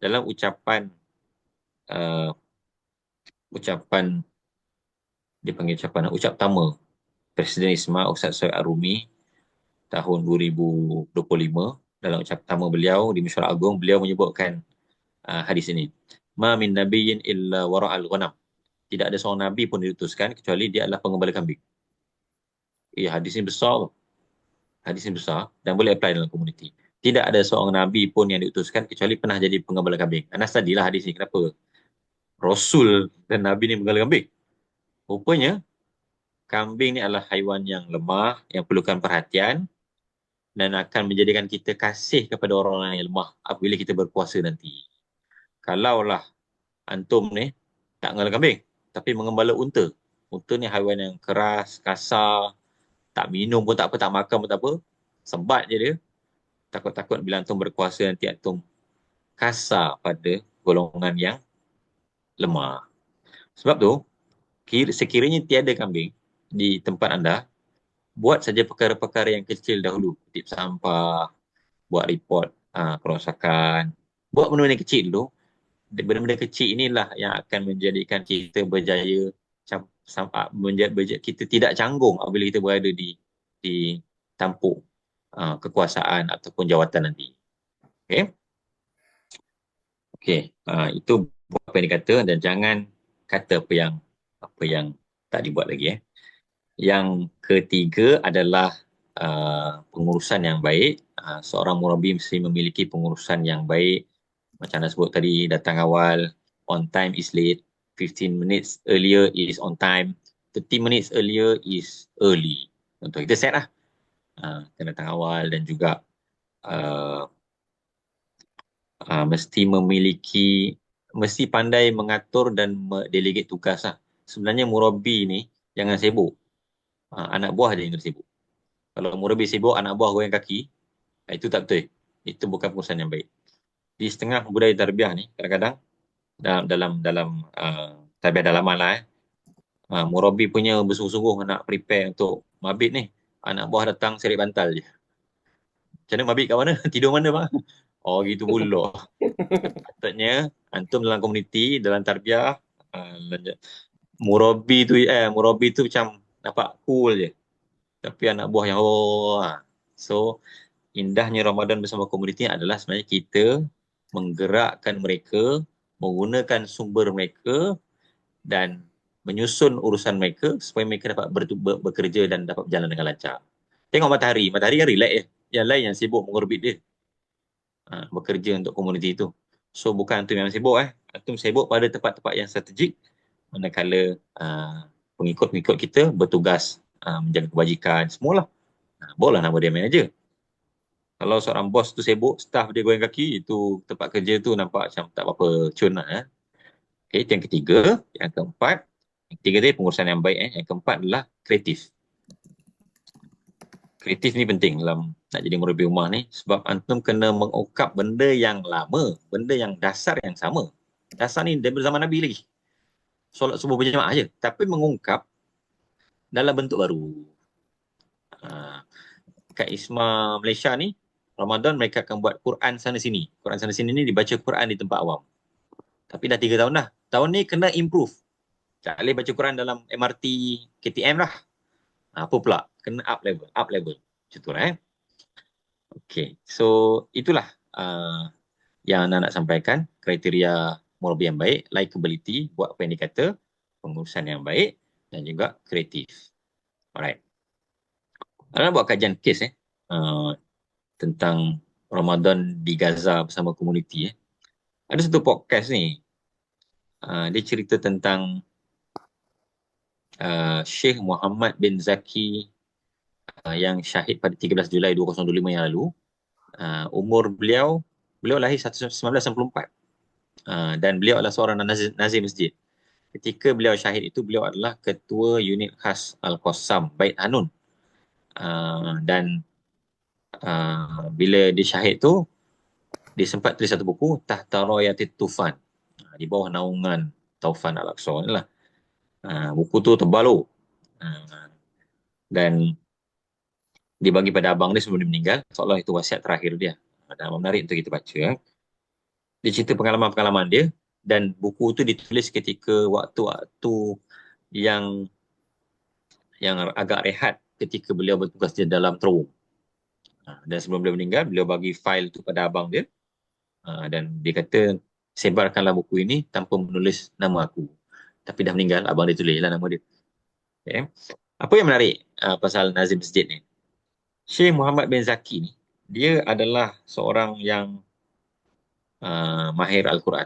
B: Dalam uh, ucapan dia panggil ucap pertama Presiden Isma Ustaz Soeb Arumi tahun 2025, dalam ucap pertama beliau di Mesyuarat Agung, beliau menyebutkan hadis ini. Ma min nabiyyin illa wara'al ghanam. Tidak ada seorang nabi pun diutuskan kecuali dia adalah pengembala kambing. Hadis ini besar. Hadis ini besar dan boleh apply dalam komuniti. Tidak ada seorang nabi pun yang diutuskan kecuali pernah jadi pengembala kambing. Anas tadilah hadis ini. Kenapa? Rasul dan nabi ni pengembala kambing. Rupanya kambing ni adalah haiwan yang lemah, yang perlukan perhatian dan akan menjadikan kita kasih kepada orang yang lemah apabila kita berpuasa nanti. Kalaulah antum ni tak mengembala kambing, tapi mengembala unta. Unta ni haiwan yang keras, kasar, tak minum pun tak apa, tak makan pun tak apa. Sembat je dia. Takut-takut bila antum berpuasa nanti antum kasar pada golongan yang lemah. Sebab tu, sekiranya tiada kambing di tempat anda, buat saja perkara-perkara yang kecil dahulu. Tip sampah, buat report kerosakan. Buat benda-benda kecil dulu. Benda-benda kecil inilah yang akan menjadikan kita berjaya, kita tidak canggung apabila kita berada di tampuk kekuasaan ataupun jawatan nanti. Okay? Okay. Itu apa yang dikata dan jangan kata apa yang tak dibuat lagi. Yang ketiga adalah pengurusan yang baik. Seorang murabi mesti memiliki pengurusan yang baik. Macam anda sebut tadi, datang awal, on time is late, 15 minutes earlier is on time, 30 minutes earlier is early. Contoh, kita set lah. Kita datang awal dan juga mesti pandai mengatur dan delegate tugas lah. Sebenarnya murabi ni jangan sibuk. Anak buah je yang kena sibuk. Kalau murabi sibuk, anak buah goyang kaki, itu tak betul. Itu bukan pengurusan yang baik. Di setengah budaya tarbiyah ni, kadang-kadang dalam tarbiyah dalaman lah, murabi punya bersungguh-sungguh nak prepare untuk mabit ni. Anak buah datang serik bantal je. Macam mana mabit kat mana? Tidur mana bang? Oh gitu pula. Patutnya antum dalam komuniti, dalam tarbiyah, murabi tu macam nampak cool je. Tapi anak buah yang so indahnya Ramadan bersama komuniti adalah sebenarnya kita menggerakkan mereka, menggunakan sumber mereka dan menyusun urusan mereka supaya mereka dapat bekerja dan dapat berjalan dengan lancar. Tengok matahari kan relax je. Yang lain yang sibuk mengorbit dia. Bekerja untuk komuniti itu. So bukan antum yang sibuk Antum sibuk pada tempat-tempat yang strategik, manakala pengikut-pengikut kita bertugas menjaga kebajikan semualah. Bolehlah nama dia manager. Kalau seorang bos tu sibuk, staff dia goyang kaki, itu tempat kerja tu nampak macam tak apa-apa cun lah. Okay, itu yang ketiga. Yang keempat, yang ketiga tadi pengurusan yang baik. Yang keempat adalah kreatif. kreatif ni penting dalam nak jadi murabi rumah ni, sebab antum kena mengungkap benda yang lama, benda yang dasar yang sama. Dasar ni daripada zaman Nabi lagi. Solat subuh berjemaah je. Tapi mengungkap dalam bentuk baru. Kat ISMA Malaysia ni, Ramadan mereka akan buat Quran sana sini. Quran sana sini ni dibaca Quran di tempat awam. Tapi dah 3 tahun dah. Tahun ni kena improve. Tak boleh baca Quran dalam MRT, KTM lah. Apa pula? Kena up level. Up level. Macam tu lah Okay. So, itulah yang Ana nak sampaikan. Kriteria murabi yang baik, likability, buat apa yang dikata, pengurusan yang baik, dan juga kreatif. Alright. Ana buat kajian kes tentang Ramadan di Gaza bersama komuniti. Ada satu podcast ni. Dia cerita tentang Sheikh Muhammad bin Zaki yang syahid pada 13 Julai 2025 yang lalu. Umur beliau lahir 1994. Dan beliau adalah seorang nazir masjid. Ketika beliau syahid itu, beliau adalah ketua unit khas Al-Qassam, Bait Hanun. Dan bila dia syahid tu, dia sempat tulis satu buku, Tahta Rayatit Tufan. Di bawah naungan Taufan Al-Aqsa ni lah. Buku tu tebal tu. Dan dibagi pada abang dia sebelum dia meninggal, seolah itu wasiat terakhir dia. Dan menarik untuk kita baca. Dia cerita pengalaman-pengalaman dia, dan buku tu ditulis ketika waktu-waktu yang agak rehat ketika beliau bertugas di dalam terowong. Dan sebelum beliau meninggal, beliau bagi file tu pada abang dia. Dan dia kata, sebarkanlah buku ini tanpa menulis nama aku. Tapi dah meninggal, abang dia tulis lah nama dia. Okay. Apa yang menarik pasal Nazim Masjid ni? Syekh Muhammad bin Zaki ni, dia adalah seorang yang mahir Al-Quran.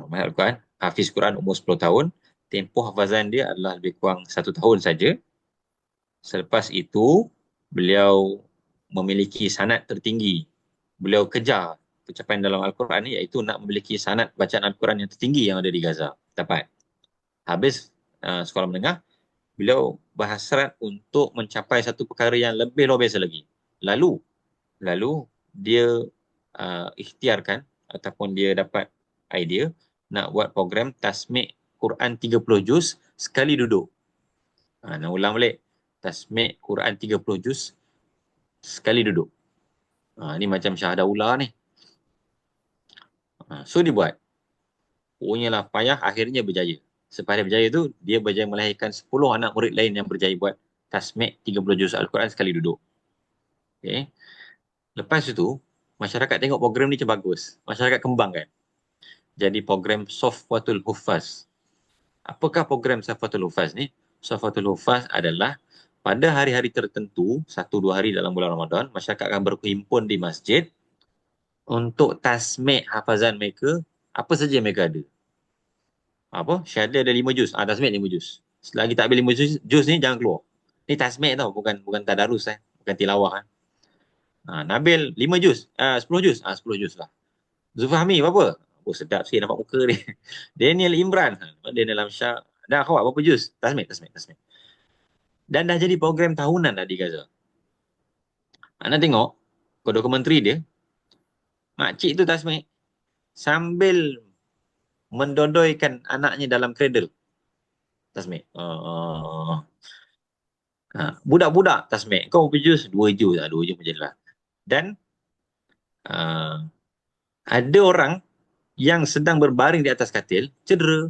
B: Mahir Al-Quran, hafiz Quran umur 10 tahun. Tempoh hafazan dia adalah lebih kurang 1 tahun saja. Selepas itu, beliau memiliki sanad tertinggi. Beliau kejar pencapaian dalam Al-Quran ni, iaitu nak memiliki sanad bacaan Al-Quran yang tertinggi yang ada di Gaza. Dapat. Habis sekolah menengah, beliau berhasrat untuk mencapai satu perkara yang lebih luar biasa lagi. Lalu dia ikhtiarkan ataupun dia dapat idea nak buat program tasmik Quran 30 juz sekali duduk. Nak ulang balik. Tasmik Quran 30 juz sekali duduk. Ni macam syahadah ula ni. So dia buat. Punyalah payah, akhirnya berjaya. Selepas dia berjaya tu, dia berjaya melahirkan 10 anak murid lain yang berjaya buat tasmik 30 juz Al-Quran sekali duduk. Okay. Lepas itu, masyarakat tengok program ni macam bagus. Masyarakat kembang kan. Jadi program Safwatul Huffaz. Apakah program Safwatul Huffaz ni? Safwatul Huffaz adalah pada hari-hari tertentu, 1-2 hari dalam bulan Ramadan, masyarakat akan berhimpun di masjid untuk tasmik hafazan mereka, apa saja yang mereka ada. Syahadah ada 5 juz. Tasmik 5 juz. Selagi tak habis 5 juz ni, jangan keluar. Ni tasmik tau, bukan tadarus bukan tilawah Nabil 5 juz, 10 juz, 10 juz lah. Zulfahmi berapa? Sedap sikit nampak muka dia. Daniel Imran, Daniel Amsyar. Dah kau berapa juz? Tasmik. Dan dah jadi program tahunan dah di Gaza. Anda tengok, dokumentari dia, makcik tu tasmik sambil mendodoikan anaknya dalam cradle. Tasmik. Budak-budak tasmik. Kau berapa juz? 2 juz. 2 juz macam lah. Dan ada orang yang sedang berbaring di atas katil, cedera,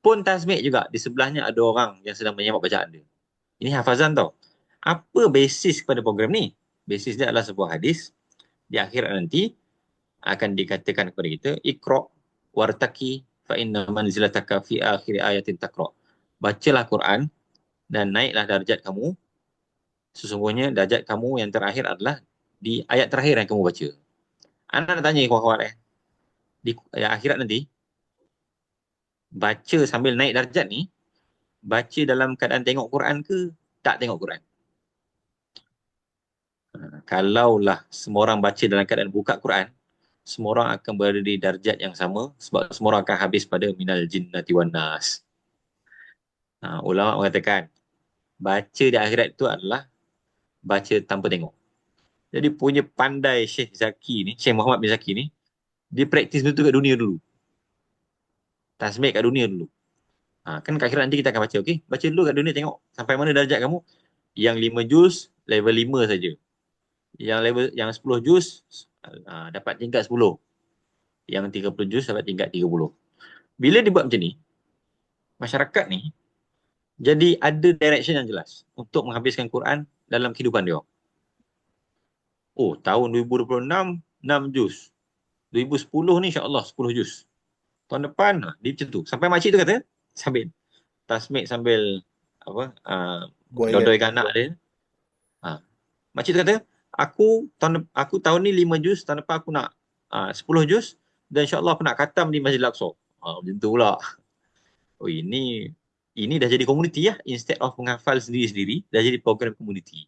B: pun tasmik juga. Di sebelahnya ada orang yang sedang menyemak bacaan dia. Ini hafazan tau. Apa basis kepada program ni? Basis dia adalah sebuah hadis. Di akhirat nanti akan dikatakan kepada kita, Iqra' wartaki fa inna manzilataka fi akhir ayatin taqra'. Bacalah Quran dan naiklah darjat kamu. Sesungguhnya darjat kamu yang terakhir adalah di ayat terakhir yang kamu baca. Anda nak tanya kawan-kawan di akhirat nanti, baca sambil naik darjat ni, baca dalam keadaan tengok Quran ke tak tengok Quran? Kalaulah semua orang baca dalam keadaan buka Quran, semua orang akan berada di darjat yang sama, sebab semua orang akan habis pada minal jinnati wan nas. Ulama mengatakan baca di akhirat itu adalah baca tanpa tengok. Jadi punya pandai Syekh Zaki ni, Syekh Muhammad bin Zaki ni, dia praktis betul kat dunia dulu. Tasbih kat dunia dulu. Kan kat akhirat nanti kita akan baca, okey? Baca dulu kat dunia, tengok sampai mana darjat kamu. Yang 5 juz, level 5 saja. Yang 10 juz, dapat tingkat 10. Yang 30 juz dapat tingkat 30. Bila dibuat macam ni, masyarakat ni jadi ada direction yang jelas untuk menghabiskan Quran dalam kehidupan dia. Oh, tahun 2026, 6 juz. 2010 ni insya-Allah 10 juz. Tahun depan, dia macam tu. Sampai makcik tu kata, sambil tasmik sambil apa,
A: Buang air.
B: dodoi anak dia. Makcik tu kata, aku tahun ni 5 juz, tahun depan aku nak 10 juz dan insya-Allah aku nak khatam di Masjid Al-Aqsa. Macam tu pula. Oh, ini dah jadi komuniti ya. Instead of menghafal sendiri-sendiri, dah jadi program komuniti.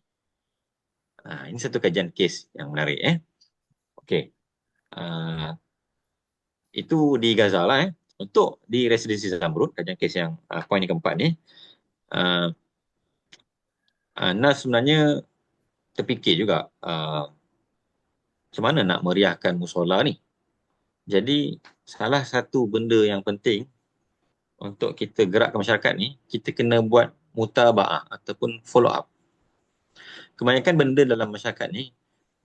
B: Ini satu kajian kes yang menarik. Okey. Itu di Gaza lah. Untuk di Residensi Zamrud, kajian kes yang poin yang keempat ni, Nas sebenarnya terfikir juga macam mana nak meriahkan musola ni. Jadi salah satu benda yang penting untuk kita gerakkan masyarakat ni, kita kena buat mutaba'ah ataupun follow up. Kebanyakan benda dalam masyarakat ni,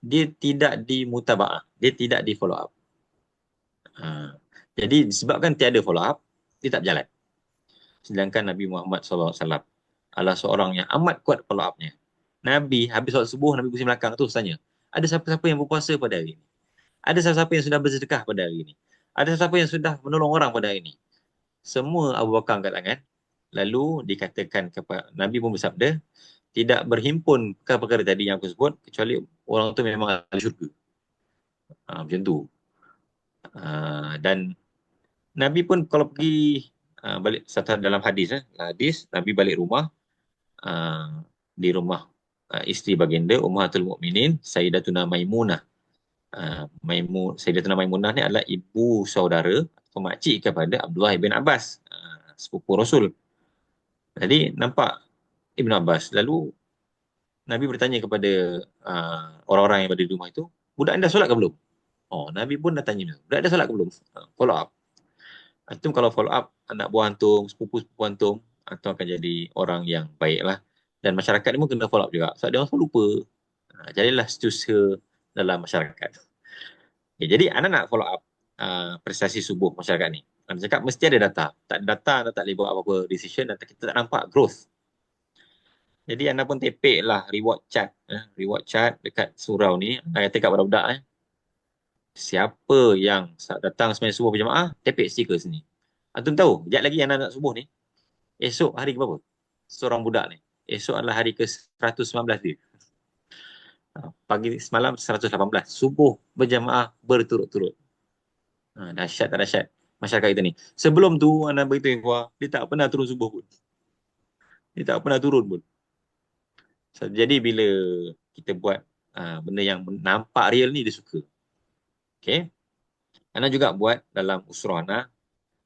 B: dia tidak dimutaba'ah, dia tidak di follow up. Jadi disebabkan tiada follow up, dia tak berjalan. Sedangkan Nabi Muhammad SAW adalah seorang yang amat kuat follow up-nya. Nabi habis solat subuh, Nabi pusing belakang tu tanya, ada siapa-siapa yang berpuasa pada hari ini? Ada siapa-siapa yang sudah bersedekah pada hari ini? Ada siapa yang sudah menolong orang pada hari ini? Semua Abu Bakar angkat tangan. Lalu dikatakan kepada Nabi pun bersabda, tidak berhimpun perkara-perkara tadi yang aku sebut kecuali orang tu memang ahli syurga. Macam tu. Dan Nabi pun kalau pergi balik dalam hadis Nabi balik rumah, di rumah isteri baginda Ummahatul Mukminin Sayyidatuna Maimunah. Sayyidatuna Maimunah ni adalah ibu saudara atau makcik kepada Abdullah bin Abbas, sepupu Rasul. Jadi nampak Ibn Abbas. Lalu Nabi bertanya kepada orang-orang yang berada di rumah itu, budak anda solat ke belum? Oh, Nabi pun dah tanya, budak anda solat ke belum? Follow up. Antum kalau follow up anak buah antum, sepupu-sepupu antum, antum akan jadi orang yang baik lah. Dan masyarakat ni pun kena follow up juga. Sebab dia orang selalu lupa. Jadilah setiausaha dalam masyarakat. Okay, jadi anda nak follow up prestasi subuh masyarakat ni. Anda cakap mesti ada data. Tak ada data, anda tak boleh buat apa-apa decision dan kita tak nampak growth. Jadi anda pun tepek lah reward chart. Reward chart dekat surau ni. Anda kata kat budak-budak. Siapa yang datang sembahyang subuh berjamaah, tepek stiker sini. Antum tahu, sekejap lagi anak-anak subuh ni, esok hari ke berapa? Seorang budak ni. Esok adalah hari ke-119 dia. Pagi semalam 118. Subuh berjamaah berturut-turut. Dahsyat tak dahsyat masyarakat kita ni. Sebelum tu, anda beritahu dia tak pernah turun subuh pun. Dia tak pernah turun pun. Jadi bila kita buat benda yang nampak real ni, dia suka. Okay. Ana juga buat dalam usrah Ana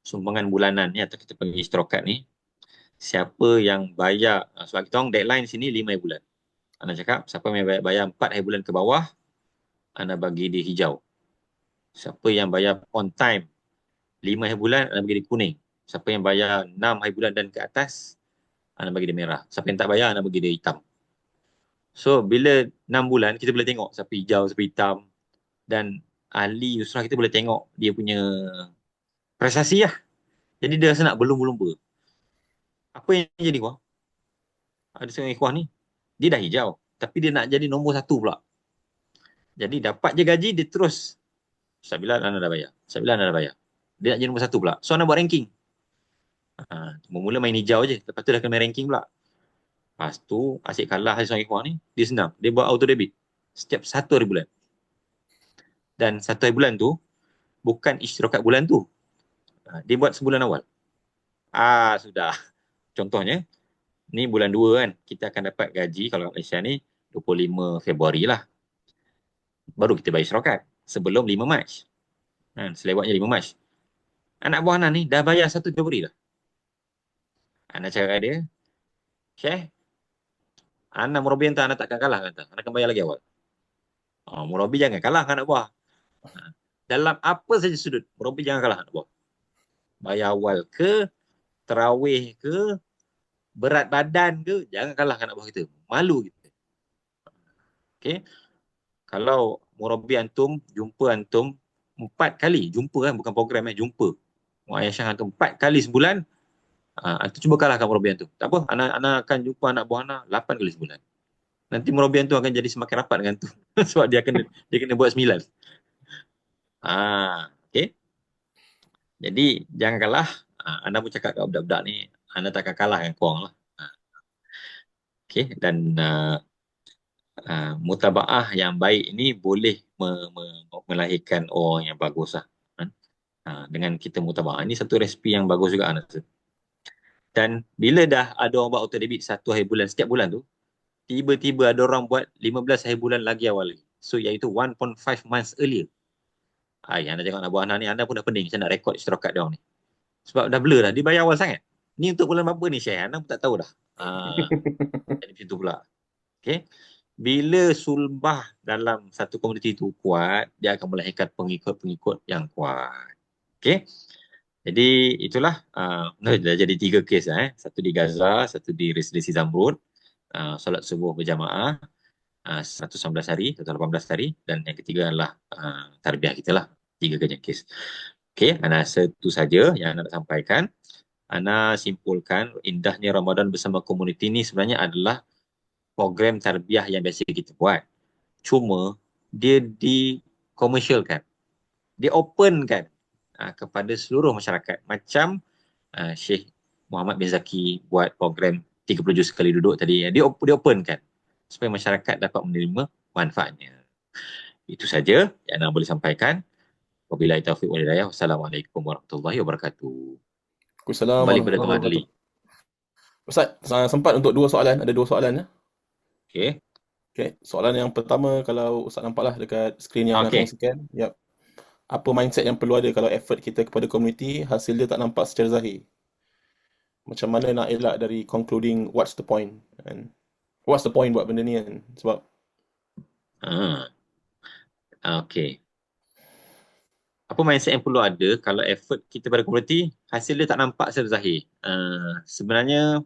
B: sumbangan bulanan ni atau kita panggil isytirakat ni. Siapa yang bayar, sebab kita orang deadline sini 5 hari bulan. Ana cakap siapa yang bayar 4 hari bulan ke bawah, Ana bagi dia hijau. Siapa yang bayar on time 5 hari bulan, Ana bagi dia kuning. Siapa yang bayar 6 hari bulan dan ke atas, Ana bagi dia merah. Siapa yang tak bayar, Ana bagi dia hitam. So bila 6 bulan kita boleh tengok siapa hijau, siapa hitam, dan ahli usrah kita boleh tengok dia punya prestasi lah. Jadi dia rasa nak berlumba-lumba. Apa yang jadi kuah? Ada seorang ikhwah ni, dia dah hijau, tapi dia nak jadi nombor 1 pula. Jadi dapat je gaji, dia terus Ustaz Bilal anda dah bayar. Ustaz Bilal anda dah bayar. Dia nak jadi nombor 1 pula. So anda buat ranking. Mula main hijau je, lepas tu dah kena main ranking pula. Lepas tu asyik kalah seorang ikhwah ni, dia senang. Dia buat auto debit setiap 1 hari bulan. Dan 1 hari bulan tu bukan isytirakat bulan tu. Dia buat sebulan awal. Sudah. Contohnya, ni bulan 2 kan, kita akan dapat gaji kalau kat Malaysia ni 25 Februari lah. Baru kita bayar isytirakat. Sebelum 5 Mac. Selewatnya 5 Mac. Anak buah Anan ni dah bayar 1 Februari dah. Anak cakap dia, Syekh, Anak murabi hantar, anak takkan kalah kata. Anak akan bayar lagi awal. Murabi jangan kalah anak buah. Dalam apa saja sudut, murabi jangan kalah anak buah. Bayar awal ke, terawih ke, berat badan ke, jangan kalah anak buah kita. Malu kita. Okay? Kalau murabi antum, jumpa antum 4 kali. Jumpa kan, bukan program jumpa. Aisyah antum 4 kali sebulan, antum cuba kalahkan murabi antum. Tak apa, anak akan jumpa anak buah anak 8 kali sebulan. Nanti murabi antum akan jadi semakin rapat dengan antum. Sebab dia kena buat 9. Okay. Jadi jangan kalah. Anda pun cakap kat budak-budak ni, anda takkan kalah dengan korang lah. Okay. Dan mutabaah yang baik ini boleh melahirkan orang yang bagus lah. Dengan kita mutabaah. Ini satu resipi yang bagus juga anak. Dan bila dah ada orang buat auto debit 1 hari bulan, setiap bulan tu, tiba-tiba ada orang buat 15 hari bulan lagi awal lagi. So iaitu 1.5 months earlier. Anda tengok anak buah anak ni, anda pun dah pening macam nak rekod istirahat dia orang ni. Sebab dah blur dah, dia bayar awal sangat. Ni untuk bulan berapa ni Syekh? Anda pun tak tahu dah. Jadi macam tu pula. Okay. Bila sulbah dalam satu komuniti itu kuat, dia akan melahirkan pengikut-pengikut yang kuat. Okay. Jadi itulah, dah jadi 3 kes. Satu di Gaza, satu di Residensi Zamrud. Solat subuh berjamaah. 119 hari, 118 hari. Dan yang ketiga adalah tarbiyah kita lah. 3 kes. Okay, Ana itu saja yang Ana nak sampaikan. Ana simpulkan indahnya Ramadan bersama komuniti ini sebenarnya adalah program tarbiyah yang biasa kita buat. Cuma dia dikomersialkan. Dia openkan kepada seluruh masyarakat. Macam Syekh Muhammad bin Zaki buat program 30 juz sekali duduk tadi. Dia openkan supaya masyarakat dapat menerima manfaatnya. Itu saja yang Ana boleh sampaikan. Wabillahi taufiq wal hidayah. Wassalamualaikum warahmatullahi wabarakatuh.
A: Waalaikumsalam
B: Kembali kepada
A: warahmatullahi
B: Tuan Ali.
A: wabarakatuh. Ustaz, sempat untuk 2 soalan. Ada 2 soalan ya.
B: Okey.
A: Okay. Soalan yang pertama, kalau Ustaz nampaklah dekat skrin yang nak kongsikan. Yep. Apa mindset yang perlu ada kalau effort kita kepada komuniti, hasil dia tak nampak secara zahir? Macam mana nak elak dari concluding what's the point? And what's the point buat benda ni kan? Sebab
B: Okey. Apa mindset yang perlu ada kalau effort kita pada komuniti, hasil dia tak nampak secara zahir? Sebenarnya,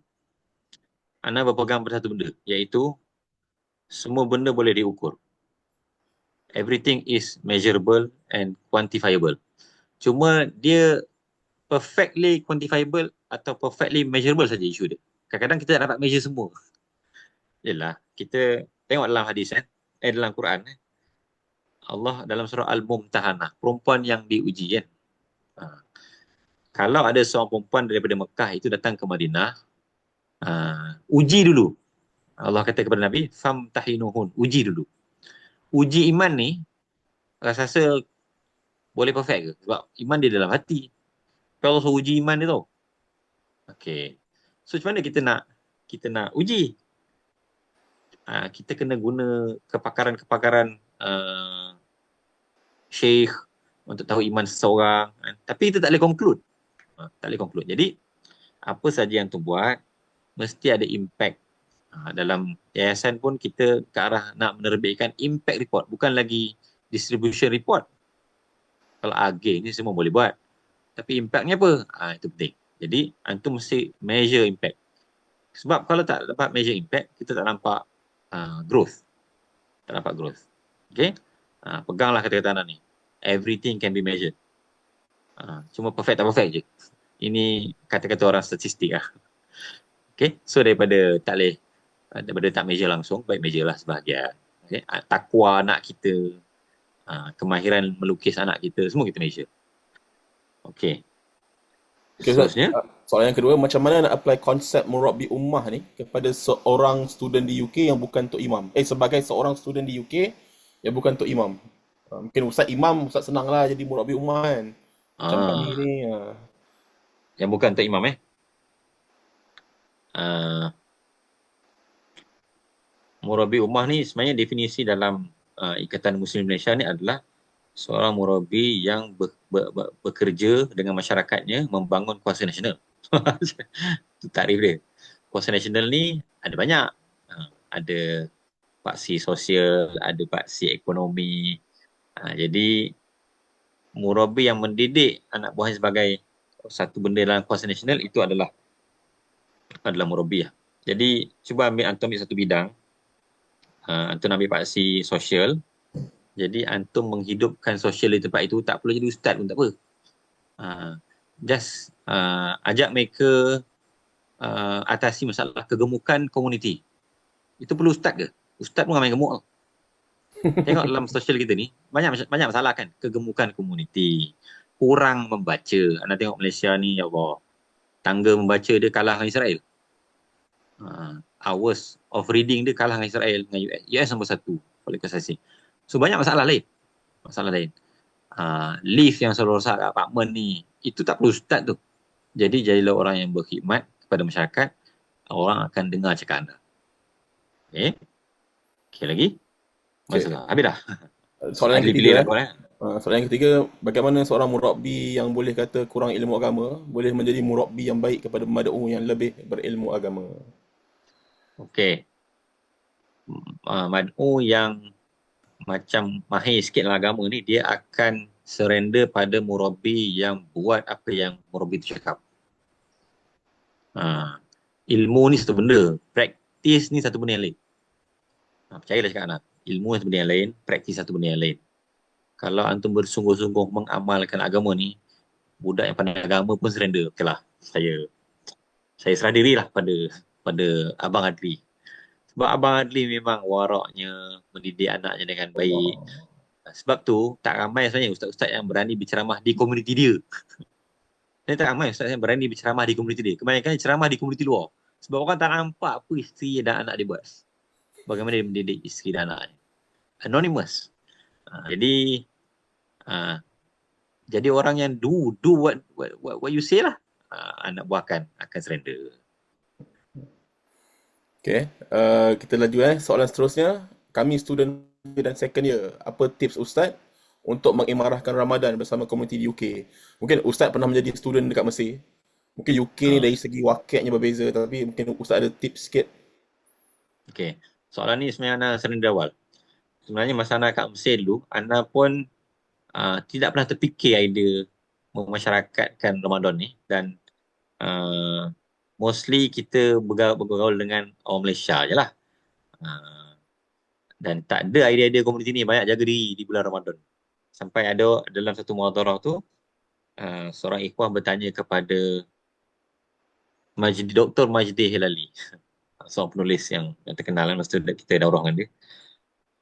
B: Ana berpegang pada satu benda, iaitu semua benda boleh diukur. Everything is measurable and quantifiable. Cuma dia perfectly quantifiable atau perfectly measurable saja isu dia. Kadang-kadang kita tak dapat measure semua. Yalah, kita tengok dalam hadis dalam Quran Allah dalam surah Al-Mumtahanah, perempuan yang diuji kan. Kalau ada seorang perempuan daripada Mekah itu datang ke Madinah, uji dulu. Allah kata kepada Nabi, famtahinuhun, uji dulu. Uji iman ni rasa boleh perfect ke? Sebab iman dia dalam hati. Tapi Allah suruh uji iman dia tau. Okay. So macam mana kita nak uji? Kita kena guna kepakaran-kepakaran syekh untuk tahu iman seseorang. Tapi kita tak boleh conclude. Tak boleh conclude. Jadi, apa saja yang tu buat, mesti ada impact. Dalam yayasan pun kita ke arah nak menerbitkan impact report. Bukan lagi distribution report. Kalau agih ni semua boleh buat. Tapi impactnya apa? Itu penting. Jadi, antum mesti measure impact. Sebab kalau tak dapat measure impact, kita tak nampak growth. Tak nampak growth. Okay? Peganglah kata-kata anak ni. Everything can be measured. Cuma perfect tak perfect je. Ini kata-kata orang statistik lah. Okay? So daripada tak measure langsung, baik measure lah sebahagian. Okay? Takwa anak kita, kemahiran melukis anak kita, semua kita measure. Okay. Seterusnya.
A: Soalan yang kedua, macam mana nak apply konsep murabbi ummah ni kepada seorang student di UK yang bukan tok imam? Sebagai seorang student di UK yang bukan tok imam. Mungkin Ustaz Imam, Ustaz senang lah jadi murabbi ummah kan. Macam kami ni.
B: Yang bukan tok imam murabbi ummah ni sebenarnya definisi dalam Ikatan Muslim Malaysia ni adalah seorang murabbi yang bekerja dengan masyarakatnya membangun kuasa nasional. Itu tarif dia. Kuasa nasional ni ada banyak. ada paksi sosial, ada paksi ekonomi. Jadi murabi yang mendidik anak buahnya sebagai satu benda dalam kuasa nasional itu adalah murabi lah. Jadi cuba antum ambil satu bidang, antum ambil paksi sosial. Jadi antum menghidupkan sosial di tempat itu, tak perlu jadi ustaz pun tak apa. Just ajak mereka atasi masalah kegemukan komuniti. Itu perlu ustaz ke? Ustaz pun ramai gemuk. Tengok dalam sosial kita ni, banyak masalah kan. Kegemukan komuniti, kurang membaca. Anda tengok Malaysia ni, ya Allah, tangga membaca dia kalah dengan Israel. Hours of reading dia kalah dengan Israel, dengan US. US nombor 1 kualitas asing. So banyak masalah lain. Lift yang selalu rosak kat apartmen ni, itu tak perlu ustaz tu. Jadi jadilah orang yang berkhidmat kepada masyarakat, orang akan dengar cakap anda. Okay lagi? Masa habis dah.
A: Soalan yang
B: Pilih-pilih
A: ketiga,
B: lah.
A: soalan yang ketiga, bagaimana seorang murabbi yang boleh kata kurang ilmu agama boleh menjadi murabbi yang baik kepada mad'u yang lebih berilmu agama?
B: Okey. Mad'u yang macam mahir sikit dalam agama ni, dia akan surrender pada murabbi yang buat apa yang murabbi tu cakap. Ilmu ni satu benda, praktis ni satu benda yang lain. Percayalah cakap anak, ilmu satu benda yang lain, praktis satu benda yang lain. Kalau antum bersungguh-sungguh mengamalkan agama ni, budak yang pandai agama pun surrender. Okeylah, saya serah dirilah pada Abang Adli. Sebab Abang Adli memang waraknya mendidik anaknya dengan baik. Sebab tu tak ramai sebenarnya ustaz-ustaz yang berani berceramah di komuniti dia. Dan tak ramai ustaz yang berani berceramah di komuniti dia. Kebanyakan ceramah di komuniti luar. Sebab orang tak nampak apa isteri dan anak dia buat. Bagaimana dia mendidik isteri dan anaknya. Anonymous. Jadi orang yang do what you say lah. Anak buah akan surrender.
A: Okay, kita laju soalan seterusnya. Kami student dan second year, apa tips Ustaz untuk mengimarahkan Ramadan bersama komuniti di UK? Mungkin Ustaz pernah menjadi student dekat Mesir. Mungkin UK ni dari segi wakilnya berbeza, tapi mungkin Ustaz ada tips sikit.
B: Okay, soalan ni sebenarnya Ana sering dari awal. Sebenarnya masa Ana kat Mesir dulu, Ana pun tidak pernah terfikir idea memasyarakatkan Ramadan ni, dan mostly kita bergaul dengan orang Malaysia je lah. Dan tak ada idea-idea komuniti ni banyak jaga diri di bulan Ramadan. Sampai ada dalam satu muhadharah tu, seorang ikhwah bertanya kepada Dr. Majdi Hilali, seorang penulis yang terkenal, masa kita daurah dengan dia.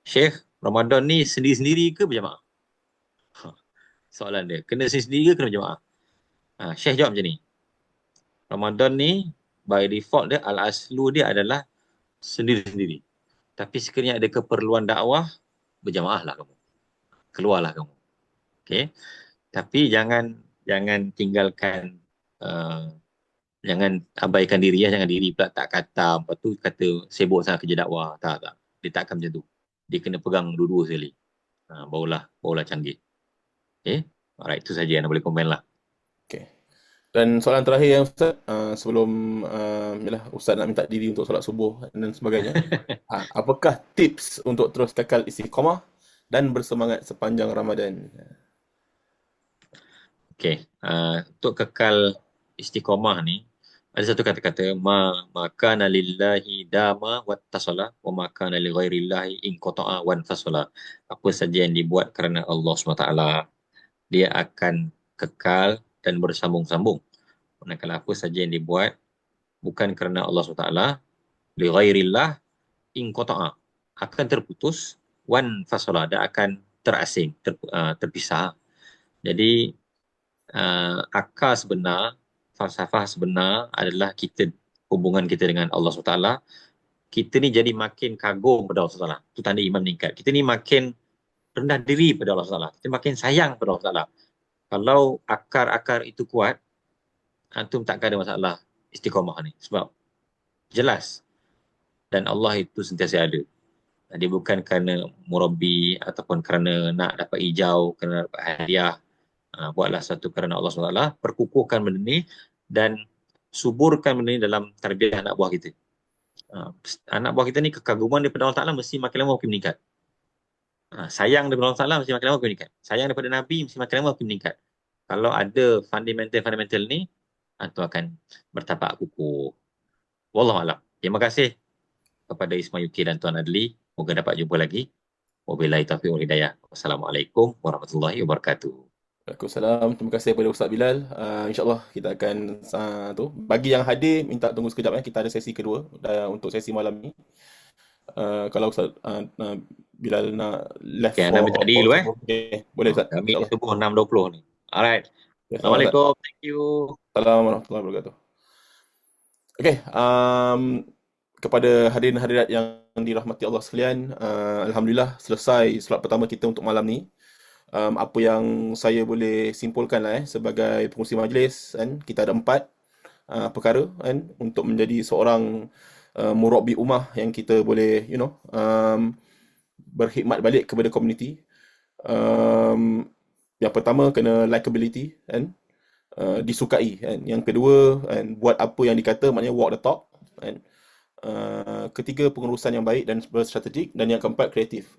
B: Syekh, Ramadan ni sendiri-sendiri ke berjamaah? Soalan dia, kena sendiri ke kena berjamaah? Syekh jawab macam ni, Ramadan ni by default dia, al-aslu dia adalah sendiri-sendiri. Tapi sekiranya ada keperluan dakwah, berjamaahlah kamu. Keluarlah kamu. Okay? Tapi jangan tinggalkan, jangan abaikan diri ya, jangan diri pula tak kata, lepas tu kata sibuk sangat kerja dakwah. Tak. Dia tak akan macam tu. Dia kena pegang dua-dua sekali. Barulah canggih. Okay? Alright, itu saja yang boleh komen lah.
A: Okay. Dan soalan terakhir yang Ustaz, sebelum Ustaz nak minta diri untuk solat subuh dan sebagainya. Apakah tips untuk terus kekal istiqamah dan bersemangat sepanjang Ramadan?
B: Okay, untuk kekal istiqamah ni, ada satu kata-kata, makana lillahi dama wattasala wa makana li ghairillahi inqata'a wan fasala. Apa saja yang dibuat kerana Allah SWT, dia akan kekal dan bersambung-sambung. Manakala apa saja yang dibuat bukan kerana Allah SWT, li ghairillah inqata'a, akan terputus, wan fasala, dan akan terasing, terpisah. Jadi akar sebenar, falsafah sebenar adalah hubungan kita dengan Allah SWT. Kita ni jadi makin kagum pada Allah SWT. Itu tanda iman meningkat. Kita ni makin rendah diri pada Allah SWT. Kita makin sayang pada Allah SWT. Kalau akar-akar itu kuat, antum takkan ada masalah istiqamah ni. Sebab jelas, dan Allah itu sentiasa ada. Dia bukan kerana murabbi ataupun kerana nak dapat hijau, kerana dapat hadiah. Buatlah satu kerana Allah SWT, perkukuhkan benda ni dan suburkan benda ni dalam tarbiyah anak buah kita. Anak buah kita ni kekaguman daripada Allah Ta'ala mesti makin lama makin meningkat. Sayang daripada Allah Ta'ala mesti makin lama makin meningkat. Sayang daripada Nabi mesti makin lama makin meningkat. Kalau ada fundamental-fundamental ni, itu akan bertapak kukuh. Wallahualam. Terima kasih kepada Isma UK dan Tuan Adli. Moga dapat jumpa lagi. Wabillahi taufiq wal hidayah. Wassalamualaikum warahmatullahi wabarakatuh.
A: Waalaikumsalam. Terima kasih kepada Ustaz Bilal. InsyaAllah kita akan bagi yang hadir minta tunggu sekejap ya. Kita ada sesi kedua untuk sesi malam ni. Kalau Ustaz Bilal nak left
B: Okay, anda minta diri dulu
A: okay. Boleh Ustaz.
B: Kami di subuh 6.20 ni. Alright.
A: Okay,
B: Assalamualaikum. Thank you.
A: Assalamualaikum warahmatullahi wabarakatuh. Okay, kepada hadirin hadirat yang dirahmati Allah sekalian, Alhamdulillah selesai slot pertama kita untuk malam ni. Apa yang saya boleh simpulkan lah sebagai pengurusi majlis kan, kita ada 4 perkara kan untuk menjadi seorang murabbi ummah yang kita boleh berkhidmat balik kepada komuniti. Yang pertama kena likability kan, disukai kan. Yang kedua kan, buat apa yang dikata, maknanya walk the talk kan. Ketiga pengurusan yang baik dan berstrategik, dan yang keempat kreatif.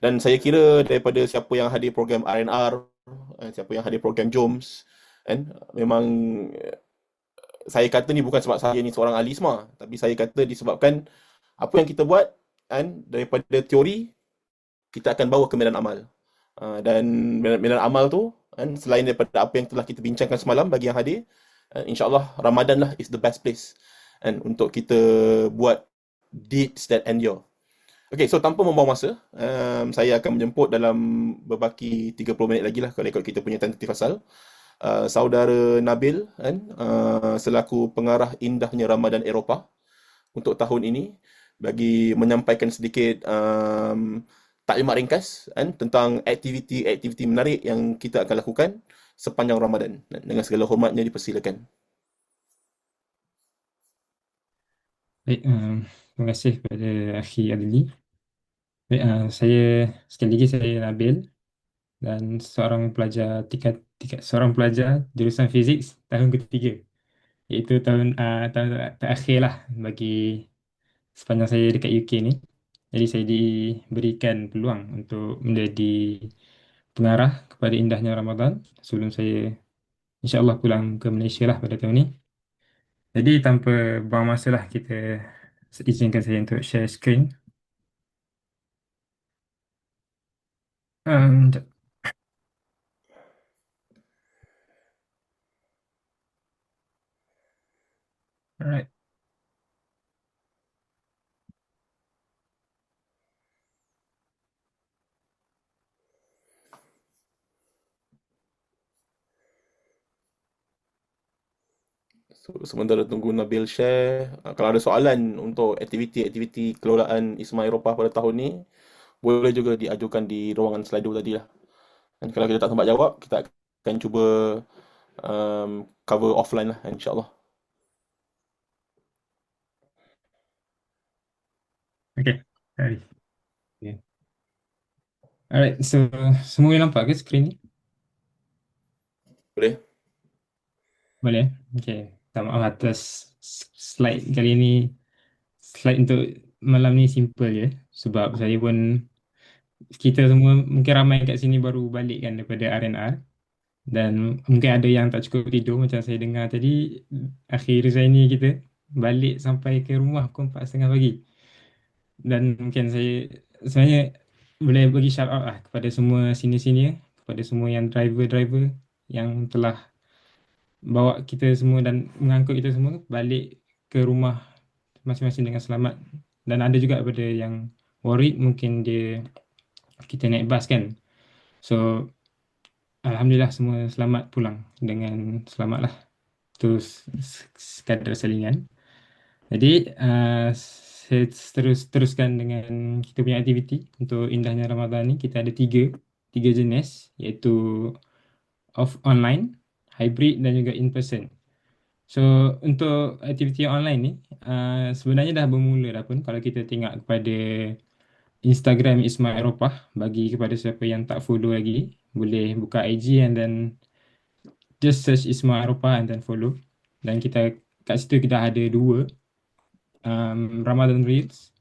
A: Dan saya kira daripada siapa yang hadir program RNR, siapa yang hadir program JOMS kan, memang saya kata ni bukan sebab saya ni seorang ahli semua, tapi saya kata disebabkan apa yang kita buat kan, daripada teori kita akan bawa ke medan amal. Dan medan amal tu kan, selain daripada apa yang telah kita bincangkan semalam bagi yang hadir, insya-Allah Ramadan lah is the best place kan, untuk kita buat deeds that endure. Okay, so tanpa membuang masa, saya akan menjemput dalam berbaki 30 minit lagi lah kalau ikut kita punya tentatif asal. Saudara Nabil kan, selaku pengarah Indahnya Ramadan Eropah untuk tahun ini, bagi menyampaikan sedikit taklimat ringkas kan, tentang aktiviti-aktiviti menarik yang kita akan lakukan sepanjang Ramadan. Dengan segala hormatnya dipersilakan.
C: Baik, terima kasih kepada Akhi Adli. Baik, sekali lagi saya Nabil dan seorang pelajar seorang pelajar jurusan fizik tahun ketiga, iaitu tahun terakhir lah bagi sepanjang saya dekat UK ni. Jadi saya diberikan peluang untuk menjadi pengarah kepada Indahnya Ramadan sebelum saya insya-Allah pulang ke Malaysia lah pada tahun ni. Jadi tanpa buang masa lah, kita izinkan saya untuk share screen. Sekejap. Alright.
A: So, sementara tunggu Nabil share, kalau ada soalan untuk aktiviti-aktiviti kelolaan ISMA Eropah pada tahun ni, boleh juga diajukan di ruangan Slido tadi lah. Dan kalau kita tak sempat jawab, kita akan cuba cover offline lah, insyaAllah.
C: Okay. Okay. Alright, so semua yang nampak ke screen ni?
A: Boleh?
C: Boleh? Okay. Minta maaf atas slide kali ni. Slide untuk malam ni simple je. Sebab saya pun, kita semua mungkin ramai kat sini baru balik kan daripada R&R. Dan mungkin ada yang tak cukup tidur macam saya dengar tadi. Akhir Rizaini kita balik sampai ke rumah pukul 4:30 pagi. Dan mungkin saya sebenarnya boleh bagi shout out lah kepada semua senior-senior, kepada semua yang driver-driver yang telah bawa kita semua dan mengangkut kita semua balik ke rumah masing-masing dengan selamat. Dan ada juga daripada yang worried, mungkin kita naik bas kan. So Alhamdulillah semua selamat pulang dengan selamat lah. Itu sekadar selingan. Jadi saya teruskan dengan kita punya aktiviti untuk Indahnya Ramadan ni. Kita ada tiga jenis, iaitu online, hybrid dan juga in person. So untuk aktiviti online ni sebenarnya dah bermula dah pun. Kalau kita tengok kepada Instagram Isma Eropah, bagi kepada siapa yang tak follow lagi, boleh buka IG and then just search Isma Eropah and then follow. Dan kita kat situ kita ada dua Ramadan Reels,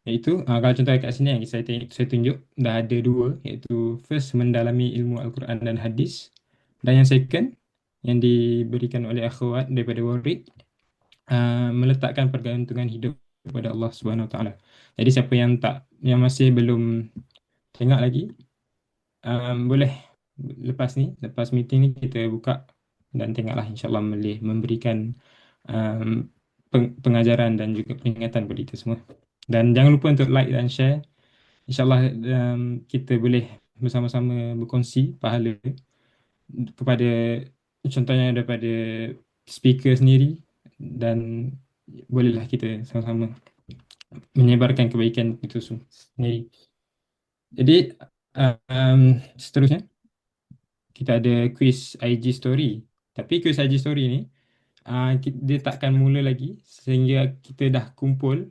C: iaitu kalau contoh kat sini yang saya tunjuk dah ada dua, iaitu first mendalami ilmu Al-Quran dan hadis, dan yang second yang diberikan oleh akhwat daripada Warwick, meletakkan pergantungan hidup kepada Allah Subhanahu Wa Taala. Jadi siapa yang masih belum tengok lagi, boleh lepas meeting ni kita buka dan tengoklah, insyaAllah boleh memberikan pengajaran dan juga peringatan kepada kita semua. Dan jangan lupa untuk like dan share. InsyaAllah kita boleh bersama-sama berkongsi pahala kepada, contohnya daripada speaker sendiri, dan bolehlah kita sama-sama menyebarkan kebaikan itu sendiri. Jadi seterusnya kita ada quiz IG story. Tapi quiz IG story ni dia takkan mula lagi sehingga kita dah kumpul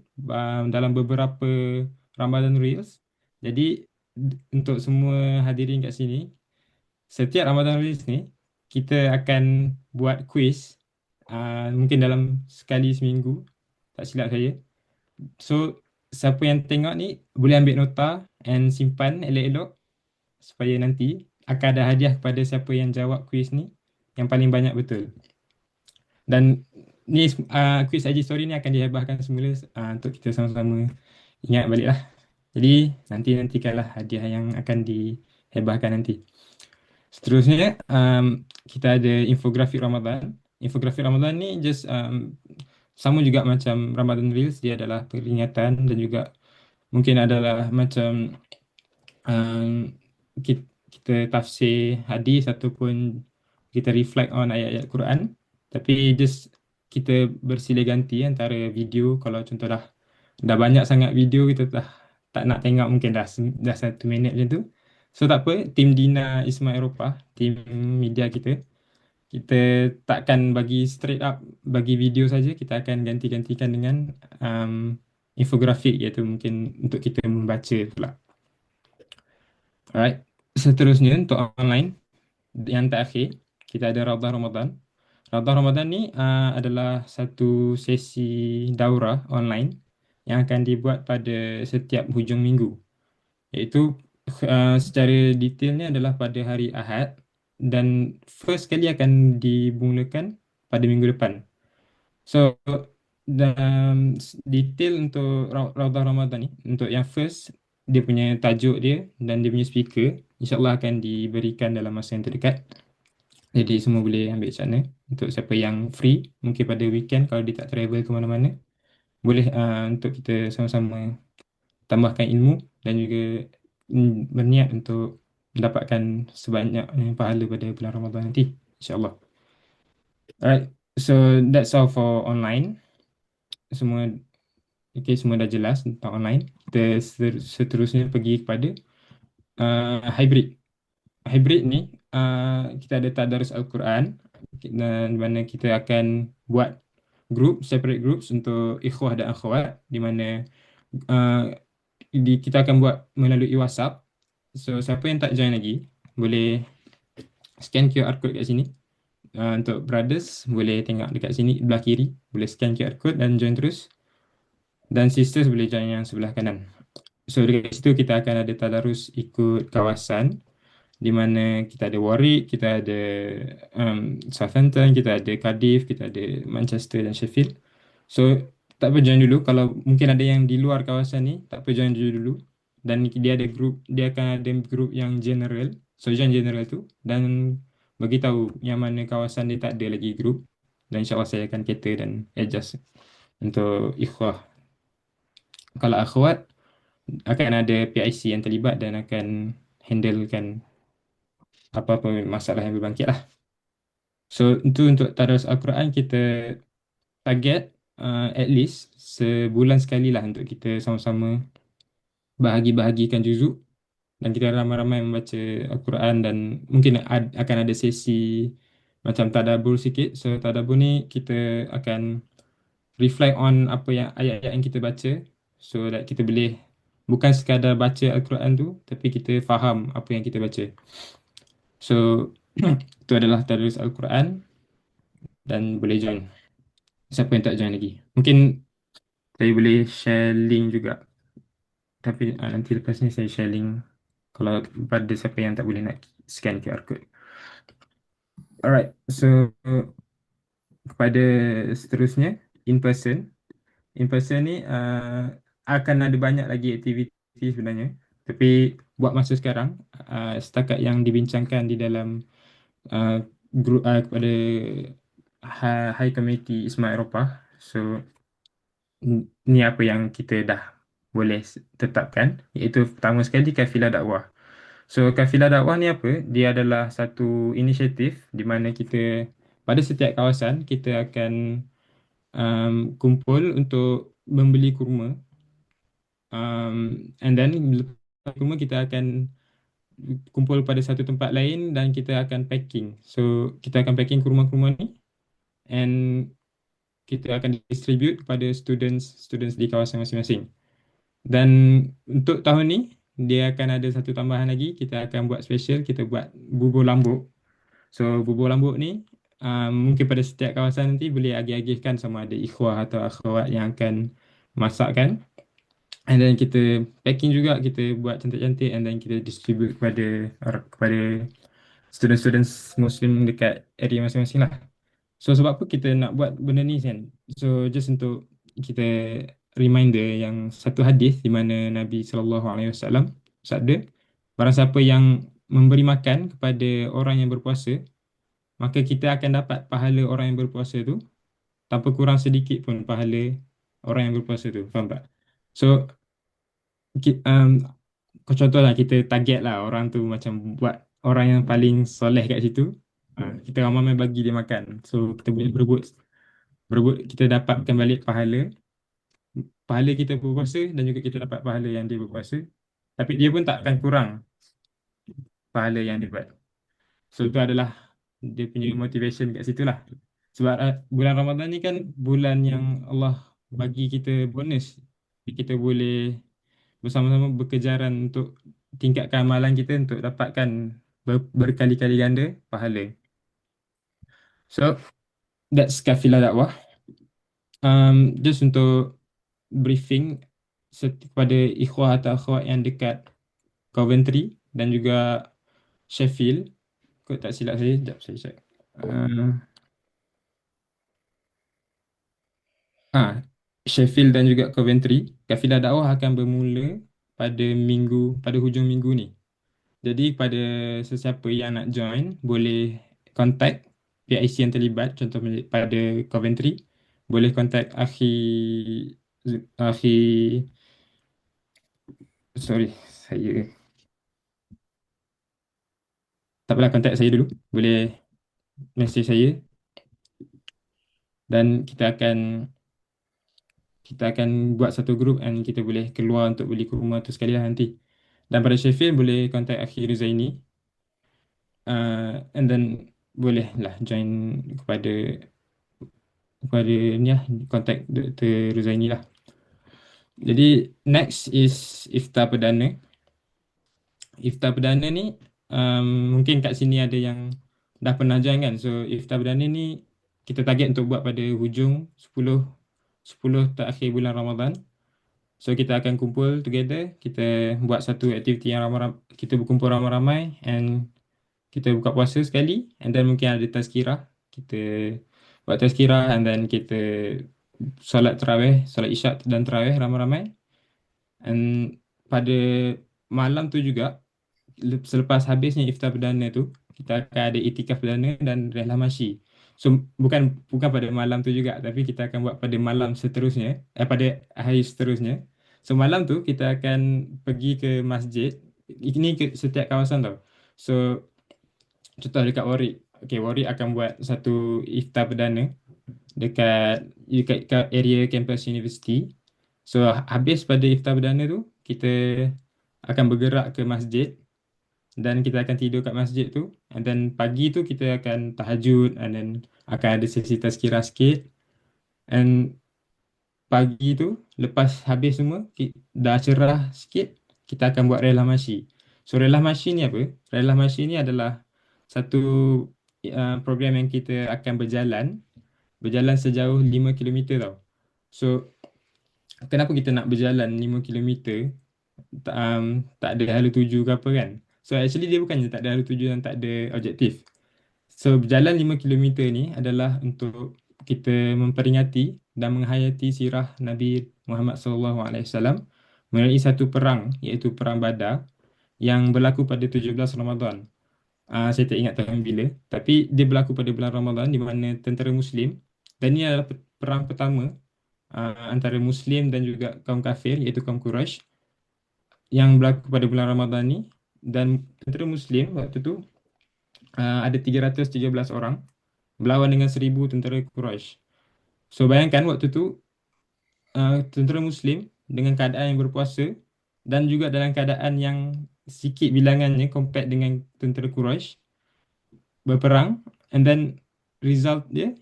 C: dalam beberapa Ramadan Reels. Jadi untuk semua hadirin kat sini, setiap Ramadan Reels ni kita akan buat quiz, mungkin dalam sekali seminggu, tak silap saya. So siapa yang tengok ni boleh ambil nota and simpan elok-elok, supaya nanti akan ada hadiah kepada siapa yang jawab quiz ni yang paling banyak betul. Dan ni quiz IG story ni akan dihebahkan semula untuk kita sama-sama ingat balik lah. Jadi nantikanlah hadiah yang akan dihebahkan nanti. Seterusnya kita ada infografik Ramadan. Infografik Ramadan ni just sama juga macam Ramadan Reels. Dia adalah peringatan dan juga mungkin adalah macam kita tafsir hadis ataupun kita reflect on ayat-ayat Quran. Tapi just kita bersilih ganti antara video. Kalau contoh dah banyak sangat video, kita tak nak tengok, mungkin dah 1 minit macam tu. So tak apa, tim Dina Isma Eropah, tim media kita takkan bagi straight up bagi video saja. Kita akan ganti-gantikan dengan infografik, iaitu mungkin untuk kita membaca pula. Alright, seterusnya untuk online yang terakhir, kita ada Raudah Ramadan. Raudah Ramadan ni adalah satu sesi daurah online yang akan dibuat pada setiap hujung minggu. Iaitu secara detailnya adalah pada hari Ahad, dan first kali akan dimulakan pada minggu depan. So dalam detail untuk Raudah Ramadan ni, untuk yang first, dia punya tajuk dia dan dia punya speaker insyaAllah akan diberikan dalam masa yang terdekat. Jadi semua boleh ambil kat sana. Untuk siapa yang free, mungkin pada weekend kalau dia tak travel ke mana-mana, boleh untuk kita sama-sama tambahkan ilmu dan juga berniat untuk mendapatkan sebanyak pahala pada bulan Ramadan nanti, insyaAllah. Alright, so that's all for online. Semua dah jelas tentang online. Kita seterusnya pergi kepada hybrid. Hybrid ni kita ada tadarus Al-Quran, dan mana kita akan buat separate groups untuk ikhwah dan akhwat, di mana kita akan buat melalui WhatsApp. So siapa yang tak join lagi, boleh scan QR code kat sini. Untuk brothers, boleh tengok dekat sini belah kiri, boleh scan QR code dan join terus. Dan sisters boleh join yang sebelah kanan. So dekat situ kita akan ada tadarus ikut kawasan, di mana kita ada Warwick, kita ada Southampton, kita ada Cardiff, kita ada Manchester dan Sheffield. So tak apa, join dulu. Kalau mungkin ada yang di luar kawasan ni, tak apa, join dulu. Dan dia akan ada group yang general. So join general tu dan bagi tahu yang mana kawasan dia tak ada lagi group, dan insyaAllah saya akan cater dan adjust untuk ikhwah. Kalau akhwat, akan ada PIC yang terlibat dan akan handlekan apa-apa masalah yang berbangkit lah. So itu untuk tadarus Al-Quran. Kita target at least sebulan sekali lah untuk kita sama-sama bahagikan juzuk, dan kita ramai-ramai membaca Al-Quran, dan mungkin akan ada sesi macam tadabbur sikit. So tadabbur ni kita akan reflect on apa yang ayat-ayat yang kita baca, so that kita boleh bukan sekadar baca Al-Quran tu, tapi kita faham apa yang kita baca. So itu adalah tadarus Al-Quran, dan boleh join siapa yang tak join lagi. Mungkin Saya boleh share link juga. Tapi nanti lepas ni saya share link kalau pada siapa yang tak boleh nak scan QR code. Alright, so kepada seterusnya, in person. In person ni akan ada banyak lagi aktiviti sebenarnya. Tapi buat masa sekarang, setakat yang dibincangkan di dalam grup kepada High Committee Isma Eropah. So ni apa yang kita dah boleh tetapkan, iaitu pertama sekali kafilah dakwah. So kafilah dakwah ni apa? Dia adalah satu inisiatif di mana kita pada setiap kawasan kita akan kumpul untuk membeli kurma, and then lepas kurma kita akan kumpul pada satu tempat lain dan kita akan packing. So kita akan packing kurma-kurma ni and kita akan distribute kepada students di kawasan masing-masing. Dan untuk tahun ni dia akan ada satu tambahan lagi, kita akan buat special, kita buat bubur lambuk. So bubur lambuk ni mungkin pada setiap kawasan nanti boleh agih-agihkan sama ada ikhwah atau akhwat yang akan masakkan. And then kita packing juga, kita buat cantik-cantik and then kita distribute kepada student-students Muslim dekat area masing-masing lah. So sebab apa kita nak buat benda ni kan? So just untuk kita reminder yang satu hadis di mana Nabi SAW sabda, barang siapa yang memberi makan kepada orang yang berpuasa, maka kita akan dapat pahala orang yang berpuasa tu tanpa kurang sedikit pun pahala orang yang berpuasa tu. Faham tak? So contohlah kita target lah orang tu macam buat orang yang paling soleh kat situ. Kita ramai-ramai bagi dia makan. So kita boleh berebut, kita dapatkan balik pahala kita berpuasa dan juga kita dapat pahala yang dia berpuasa. Tapi dia pun tak akan kurang pahala yang dia buat. So itu adalah dia punya motivation kat situ lah. Sebab bulan Ramadan ni kan bulan yang Allah bagi kita bonus. Kita boleh bersama-sama berkejaran untuk tingkatkan amalan kita untuk dapatkan berkali-kali ganda pahala. So that's kafilah dakwah. Just untuk briefing kepada ikhwah atau akhwat yang dekat Coventry dan juga Sheffield. Kau tak silap saya, sekejap saya check. Sheffield dan juga Coventry, kafilah dakwah akan bermula pada hujung minggu ni. Jadi pada sesiapa yang nak join, boleh contact PIC yang terlibat, contoh pada Coventry, boleh contact sorry, saya tak apalah, contact saya dulu, boleh message saya dan kita akan buat satu group and kita boleh keluar untuk beli kurma tu sekali lah nanti. Dan pada Sheffield boleh contact Akhi Ruzaini, and then boleh lah join kepada ni lah, contact Dr. Ruzaini lah. Jadi next is iftar perdana. Iftar perdana ni mungkin kat sini ada yang dah pernah join kan. So iftar perdana ni kita target untuk buat pada hujung 10 terakhir bulan Ramadan. So kita akan kumpul together, kita buat satu aktiviti yang ramai-ramai, kita berkumpul ramai-ramai and kita buka puasa sekali and then mungkin ada tazkirah. Kita buat tazkirah and then kita solat isyak dan tarawih ramai-ramai. And pada malam tu juga, selepas habisnya iftar perdana tu, kita akan ada itikaf perdana dan rehlah masyi. So bukan pada malam tu juga, tapi kita akan buat pada malam seterusnya, pada hari seterusnya. So malam tu kita akan pergi ke masjid. Ini ke setiap kawasan tau. So contoh dekat Warwick. Okay, Warwick akan buat satu iftar perdana dekat area campus university. So habis pada iftar perdana tu, kita akan bergerak ke masjid dan kita akan tidur kat masjid tu, and then pagi tu kita akan tahajud and then akan ada sesi tazkirah sikit, and pagi tu lepas habis semua dah cerah sikit, kita akan buat rehlah masyi. So rehlah masyi ni apa? Rehlah masyi ni adalah satu program yang kita akan berjalan sejauh 5 km tau. So kenapa kita nak berjalan 5 kilometer, tak ada hala tuju ke apa kan. So actually dia bukannya tak ada hala tuju dan tak ada objektif. So berjalan 5 kilometer ni adalah untuk kita memperingati dan menghayati sirah Nabi Muhammad SAW melalui satu perang, iaitu Perang Badar yang berlaku pada 17 Ramadan. Saya tak ingat tahun bila, tapi dia berlaku pada bulan Ramadan di mana tentera Muslim, dan ini adalah perang pertama antara Muslim dan juga kaum kafir, iaitu kaum Quraisy, yang berlaku pada bulan Ramadan ni. Dan tentera Muslim waktu tu ada 313 orang berlawan dengan 1,000 tentera Quraisy. So bayangkan waktu tu tentera Muslim dengan keadaan yang berpuasa dan juga dalam keadaan yang sikit bilangannya compared dengan tentera Quraisy berperang, and then result dia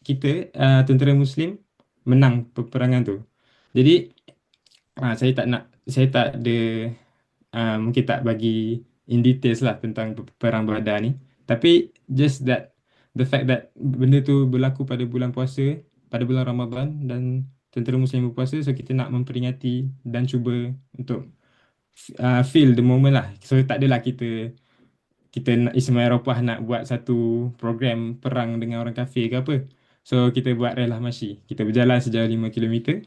C: kita tentera Muslim menang peperangan tu. Jadi saya tak ada mungkin tak bagi in details lah tentang perang Badar ni, tapi just that the fact that benda tu berlaku pada bulan puasa, pada bulan Ramadan, dan tentera Muslim berpuasa, so kita nak memperingati dan cuba untuk feel the moment lah. So tak adalah kita Ismail Eropah nak buat satu program perang dengan orang kafir ke apa. So kita buat relah masyi, kita berjalan sejauh 5 kilometer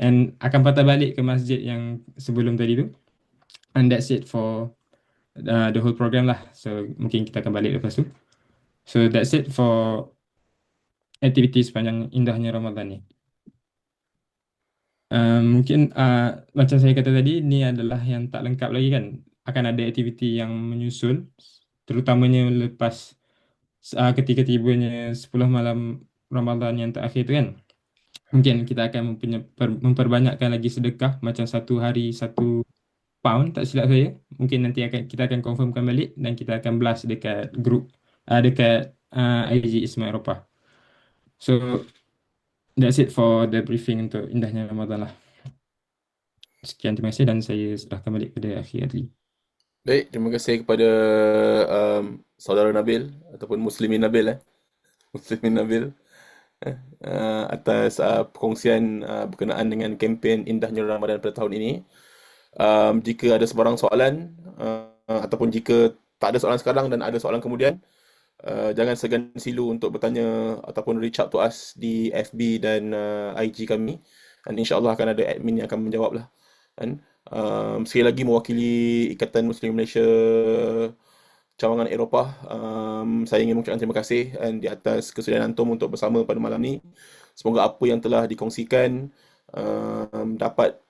C: and akan patah balik ke masjid yang sebelum tadi tu, and that's it for the whole program lah. So mungkin kita akan balik lepas tu. So that's it for aktiviti sepanjang indahnya Ramadan ni. Mungkin macam saya kata tadi, ni adalah yang tak lengkap lagi kan. Akan ada aktiviti yang menyusul, terutamanya lepas ketika tibanya 10 malam Ramadan yang terakhir tu kan. Mungkin kita akan memperbanyakkan lagi sedekah, macam satu hari 1 pound tak silap saya. Mungkin nanti kita akan confirmkan balik dan kita akan blast dekat group, dekat IG Ismail Eropah. So that's it for the briefing untuk indahnya Ramadan lah. Sekian, terima kasih, dan saya serahkan balik kepada Akhi Adli.
A: Baik, terima kasih kepada saudara Nabil ataupun Muslimin Nabil Muslimin Nabil atas perkongsian berkenaan dengan kempen indahnya Ramadan pada tahun ini. Jika ada sebarang soalan ataupun jika tak ada soalan sekarang dan ada soalan kemudian, jangan segan silu untuk bertanya ataupun reach out to us di FB dan IG kami, dan insyaAllah akan ada admin yang akan menjawab lah. Dan sekali lagi mewakili Ikatan Muslim Malaysia Cawangan Eropah, saya ingin mengucapkan terima kasih di atas kesediaan antum untuk bersama pada malam ni. Semoga apa yang telah dikongsikan dapat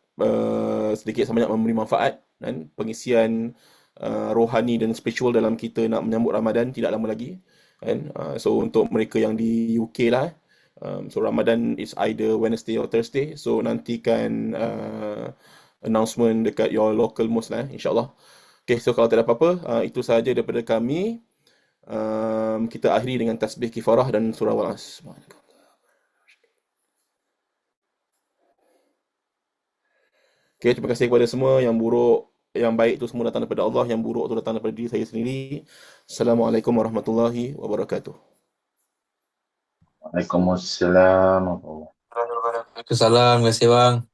A: sedikit sebanyak memberi manfaat dan pengisian rohani dan spiritual dalam kita nak menyambut Ramadan tidak lama lagi. So untuk mereka yang di UK lah, so Ramadan is either Wednesday or Thursday, so nantikan announcement dekat your local mosque lah, insyaAllah. Okay, so kalau tak ada apa-apa, itu sahaja daripada kami. Kita akhiri dengan tasbih kifarah dan surah Wal-As. Okay, terima kasih kepada semua. Yang buruk, yang baik itu semua datang daripada Allah, yang buruk itu datang daripada diri saya sendiri. Assalamualaikum warahmatullahi wabarakatuh.
D: Waalaikumsalam.
E: Waalaikumsalam. Terima kasih bang.